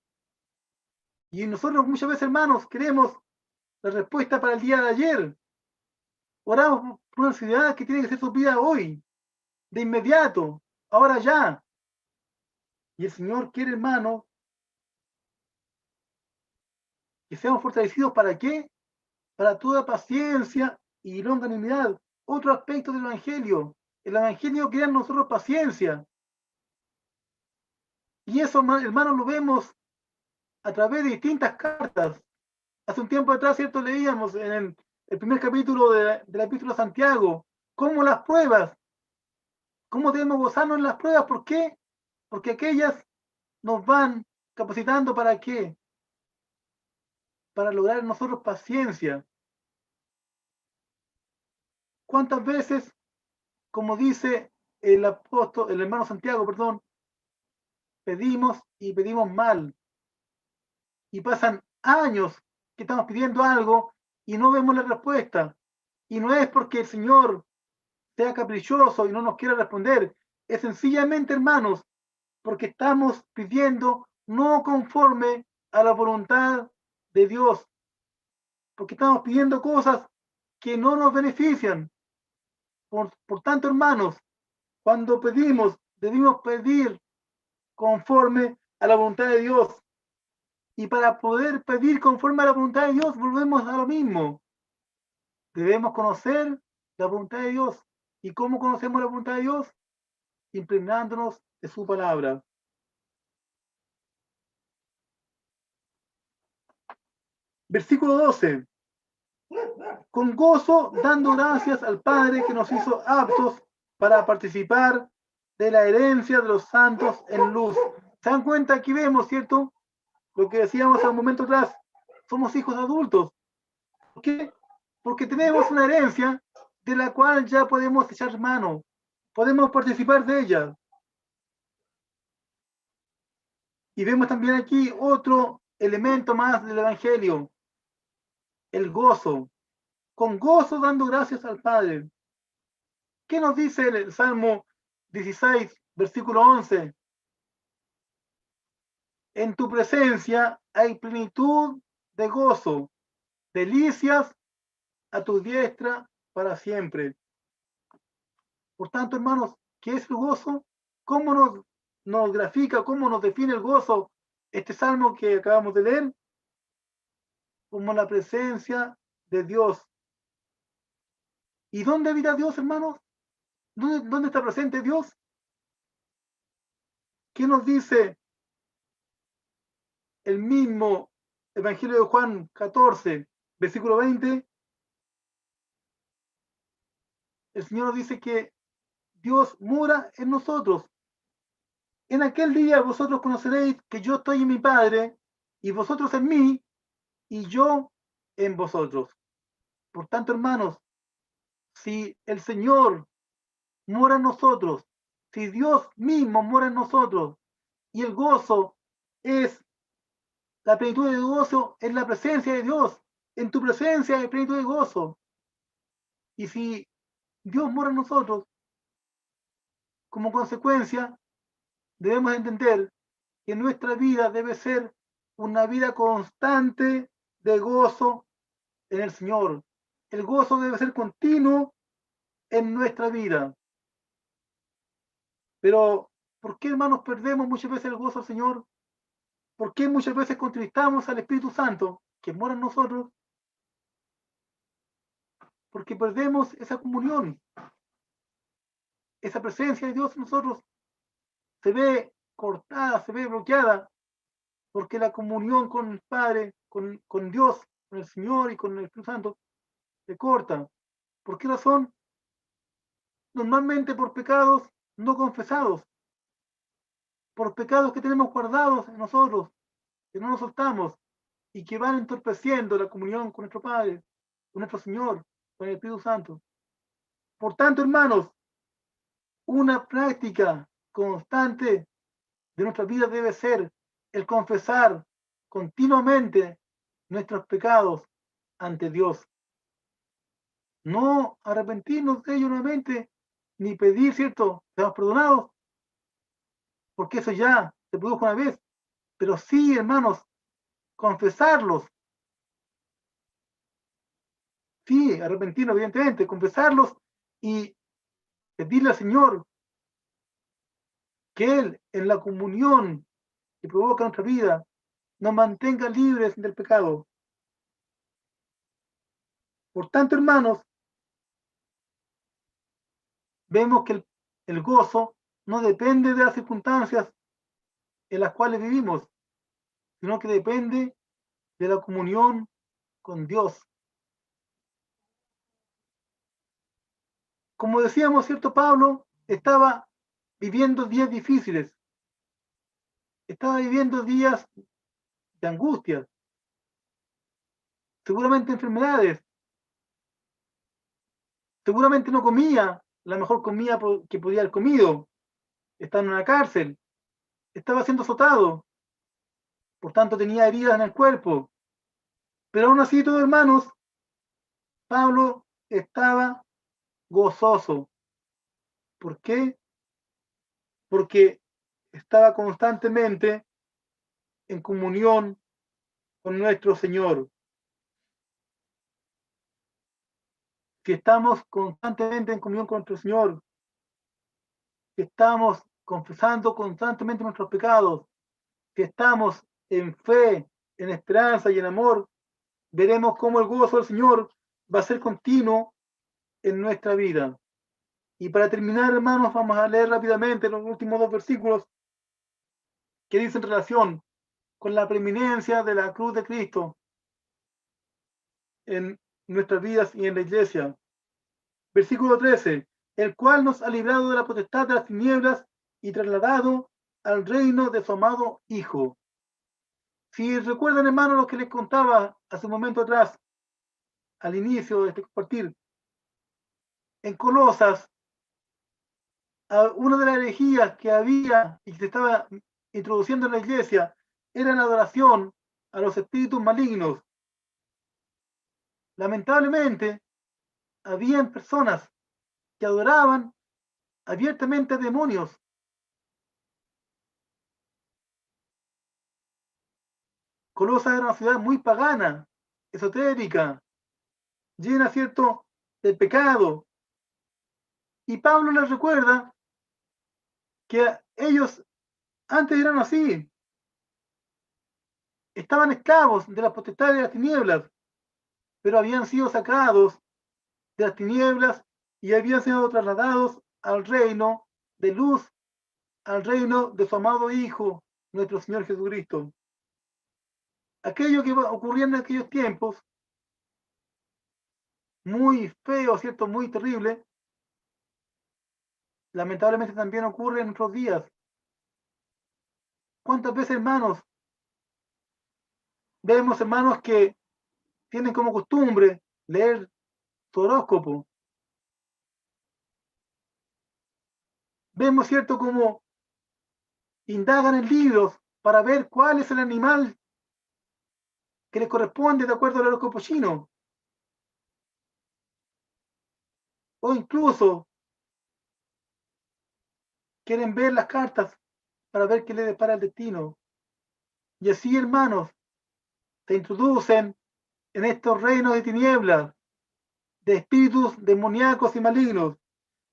Y nosotros muchas veces, hermanos, queremos la respuesta para el día de ayer. Oramos por una ciudad que tiene que ser suplida hoy, de inmediato, ahora ya. Y el Señor quiere, hermano, que seamos fortalecidos. ¿Para qué? Para toda paciencia y longanimidad. Otro aspecto del Evangelio. El Evangelio crea en nosotros paciencia. Y eso, hermanos, lo vemos a través de distintas cartas. Hace un tiempo atrás, ¿cierto? Leíamos en el primer capítulo de la Epístola de Santiago, cómo las pruebas, cómo debemos gozarnos en las pruebas. ¿Por qué? Porque aquellas nos van capacitando. ¿Para qué? Para lograr en nosotros paciencia. ¿Cuántas veces, como dice el apóstol, el hermano Santiago, perdón, pedimos y pedimos mal? Y pasan años que estamos pidiendo algo y no vemos la respuesta. Y no es porque el Señor sea caprichoso y no nos quiera responder. Es sencillamente, hermanos, porque estamos pidiendo no conforme a la voluntad de Dios. Porque estamos pidiendo cosas que no nos benefician. Por tanto, hermanos, cuando pedimos, debemos pedir conforme a la voluntad de Dios. Y para poder pedir conforme a la voluntad de Dios, volvemos a lo mismo. Debemos conocer la voluntad de Dios. ¿Y cómo conocemos la voluntad de Dios? Impregnándonos de su palabra. Versículo 12. Con gozo, dando gracias al Padre que nos hizo aptos para participar de la herencia de los santos en luz. ¿Se dan cuenta? Aquí vemos, ¿cierto? lo que decíamos hace un momento atrás, somos hijos adultos. ¿Por qué? Porque tenemos una herencia de la cual ya podemos echar mano, podemos participar de ella. Y vemos también aquí otro elemento más del Evangelio, el gozo. Con gozo dando gracias al Padre. ¿Qué nos dice el Salmo 16, versículo 11? En tu presencia hay plenitud de gozo, delicias a tu diestra para siempre. Por tanto, hermanos, ¿qué es el gozo? ¿Cómo nos grafica, cómo nos define el gozo este salmo que acabamos de leer? Como la presencia de Dios. ¿Y dónde habita Dios, hermanos? ¿Dónde está presente Dios? ¿Qué nos dice el mismo Evangelio de Juan 14, versículo 20? El Señor nos dice que Dios mora en nosotros. En aquel día vosotros conoceréis que yo estoy en mi Padre, y vosotros en mí, y yo en vosotros. Por tanto, hermanos, si el Señor mora en nosotros, si Dios mismo mora en nosotros, y el gozo es la plenitud de gozo en la presencia de Dios, en tu presencia hay plenitud de gozo. Y si Dios mora en nosotros, como consecuencia, debemos entender que nuestra vida debe ser una vida constante de gozo en el Señor. El gozo debe ser continuo en nuestra vida. Pero, ¿por qué, hermanos, perdemos muchas veces el gozo al Señor? ¿Por qué muchas veces contristamos al Espíritu Santo que mora en nosotros? Porque perdemos esa comunión, esa presencia de Dios en nosotros se ve cortada, se ve bloqueada, porque la comunión con el Padre, con Dios, con el Señor y con el Espíritu Santo se corta. ¿Por qué razón? Normalmente por pecados no confesados, por pecados que tenemos guardados en nosotros, que no nos soltamos y que van entorpeciendo la comunión con nuestro Padre, con nuestro Señor, con el Espíritu Santo. Por tanto, hermanos, una práctica constante de nuestra vida debe ser el confesar continuamente nuestros pecados ante Dios. No arrepentirnos de ellos nuevamente, ni pedir, ¿cierto?, seamos perdonados, porque eso ya se produjo una vez, pero sí, hermanos, confesarlos, sí, arrepentirnos, evidentemente, confesarlos y pedirle al Señor que Él, en la comunión que provoca nuestra vida, nos mantenga libres del pecado. Por tanto, hermanos, vemos que el gozo no depende de las circunstancias en las cuales vivimos, sino que depende de la comunión con Dios. Como decíamos, ¿cierto? Pablo estaba viviendo días difíciles, estaba viviendo días de angustia, seguramente enfermedades, seguramente no comía la mejor comida que podía haber comido, estaba en una cárcel, estaba siendo azotado, por tanto tenía heridas en el cuerpo, pero aún así, todos hermanos, Pablo estaba gozoso. ¿Por qué? Porque estaba constantemente en comunión con nuestro Señor. Si estamos constantemente en comunión con nuestro Señor, si estamos confesando constantemente nuestros pecados, si estamos en fe, en esperanza y en amor, veremos cómo el gozo del Señor va a ser continuo en nuestra vida. Y para terminar, hermanos, vamos a leer rápidamente los últimos dos versículos que dicen relación con la preeminencia de la cruz de Cristo en nuestras vidas y en la iglesia. Versículo 13, el cual nos ha librado de la potestad de las tinieblas y trasladado al reino de su amado Hijo, Si recuerdan, hermanos, lo que les contaba hace un momento atrás, al inicio de este compartir, en Colosas, una de las herejías que había y que se estaba introduciendo en la iglesia era la adoración a los espíritus malignos. Lamentablemente, habían personas que adoraban abiertamente a demonios. Colosas era una ciudad muy pagana, esotérica, llena, ¿cierto?, de pecado. Y Pablo les recuerda que ellos antes eran así, estaban esclavos de las potestades de las tinieblas, pero habían sido sacados de las tinieblas y habían sido trasladados al reino de luz, al reino de su amado Hijo, nuestro Señor Jesucristo. Aquello que ocurría en aquellos tiempos, muy feo, ¿cierto?, muy terrible, lamentablemente también ocurre en nuestros días. ¿Cuántas veces, hermanos, vemos hermanos que tienen como costumbre leer su horóscopo? Vemos, ¿cierto?, como indagan en libros para ver cuál es el animal que les corresponde de acuerdo al horóscopo chino. O incluso quieren ver las cartas para ver qué les depara el destino. Y así, hermanos, se introducen en estos reinos de tinieblas, de espíritus demoníacos y malignos.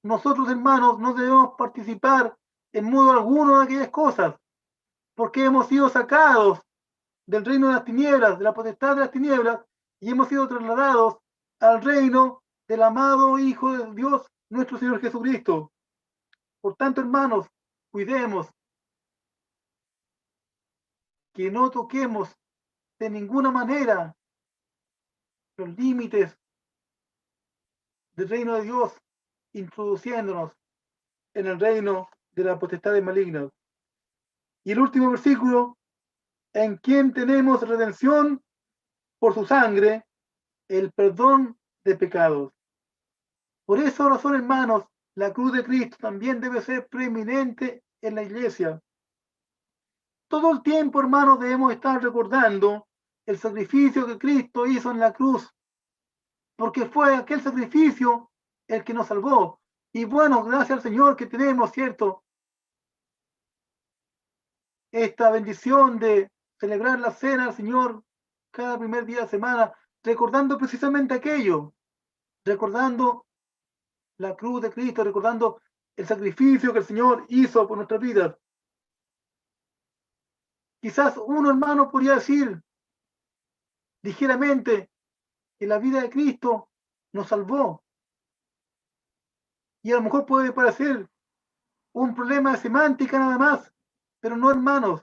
Nosotros, hermanos, no debemos participar en modo alguno de aquellas cosas, porque hemos sido sacados del reino de las tinieblas, de la potestad de las tinieblas, y hemos sido trasladados al reino del amado Hijo de Dios, nuestro Señor Jesucristo. Por tanto, hermanos, cuidemos que no toquemos de ninguna manera los límites del reino de Dios, introduciéndonos en el reino de la potestad maligna. Y el último versículo, en quien tenemos redención por su sangre, el perdón de pecados. Por esa razón, hermanos, la cruz de Cristo también debe ser preeminente en la iglesia. Todo el tiempo, hermanos, debemos estar recordando el sacrificio que Cristo hizo en la cruz, porque fue aquel sacrificio el que nos salvó. Y bueno, gracias al Señor que tenemos, ¿cierto?, esta bendición de celebrar la cena al Señor cada primer día de la semana, recordando precisamente aquello, recordando la cruz de Cristo, recordando el sacrificio que el Señor hizo por nuestras vidas. Quizás uno, hermano, podría decir ligeramente que la vida de Cristo nos salvó. Y a lo mejor puede parecer un problema de semántica nada más, pero no, hermanos,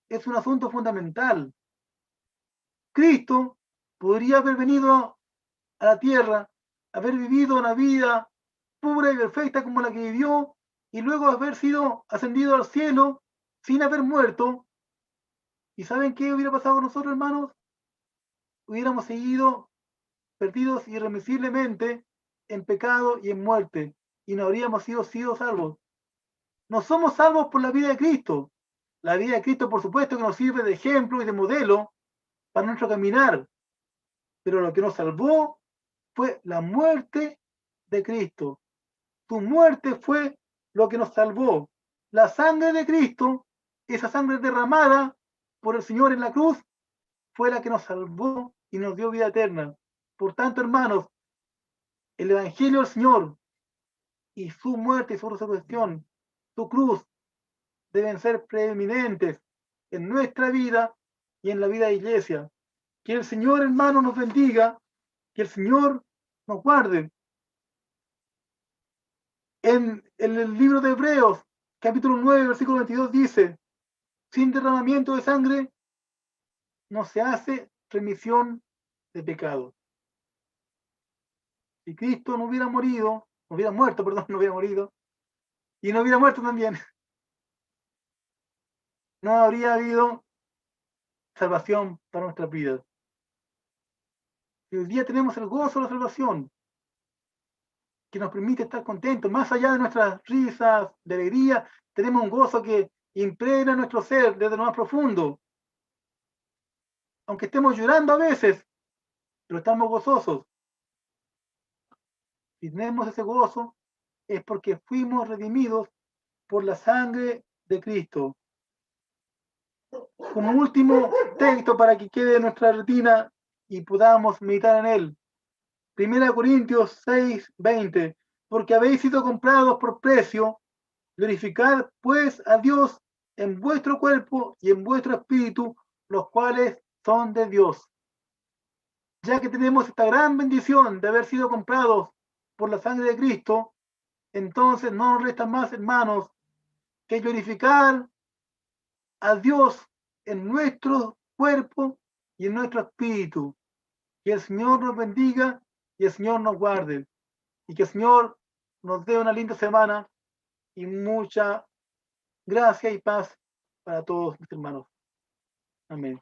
es un asunto fundamental. Cristo podría haber venido a la tierra, haber vivido una vida pura y perfecta como la que vivió, y luego haber sido ascendido al cielo sin haber muerto. ¿Y saben qué hubiera pasado con nosotros, hermanos? Hubiéramos seguido perdidos irremisiblemente en pecado y en muerte, y no habríamos sido salvos. No somos salvos por la vida de Cristo. La vida de Cristo, por supuesto, que nos sirve de ejemplo y de modelo para nuestro caminar, pero lo que nos salvó fue la muerte de Cristo. Su muerte fue lo que nos salvó. La sangre de Cristo, esa sangre derramada por el Señor en la cruz, fue la que nos salvó y nos dio vida eterna. Por tanto, hermanos, el Evangelio del Señor y su muerte y su resurrección, su cruz, deben ser preeminentes en nuestra vida y en la vida de la iglesia. Que el Señor, hermano, nos bendiga, que el Señor nos guarde. En el libro de Hebreos, capítulo 9, versículo 22 dice, sin derramamiento de sangre no se hace remisión de pecados. Si Cristo no hubiera morido, no hubiera muerto, perdón, no hubiera morido, y no hubiera muerto también, no habría habido salvación para nuestras vidas. Y hoy día tenemos el gozo de la salvación, que nos permite estar contentos, más allá de nuestras risas, de alegría, tenemos un gozo que impregna nuestro ser desde lo más profundo. Aunque estemos llorando a veces, pero estamos gozosos. Si tenemos ese gozo, es porque fuimos redimidos por la sangre de Cristo. Como último texto para que quede en nuestra retina y podamos meditar en él. 1 Corintios 6:20. Porque habéis sido comprados por precio, glorificad pues a Dios en vuestro cuerpo y en vuestro espíritu, los cuales son de Dios. Ya que tenemos esta gran bendición de haber sido comprados por la sangre de Cristo, entonces no nos resta más, hermanos, que glorificar a Dios en nuestro cuerpo y en nuestro espíritu. Que el Señor nos bendiga y el Señor nos guarde. Y que el Señor nos dé una linda semana y mucha gracia y paz para todos mis hermanos. Amén.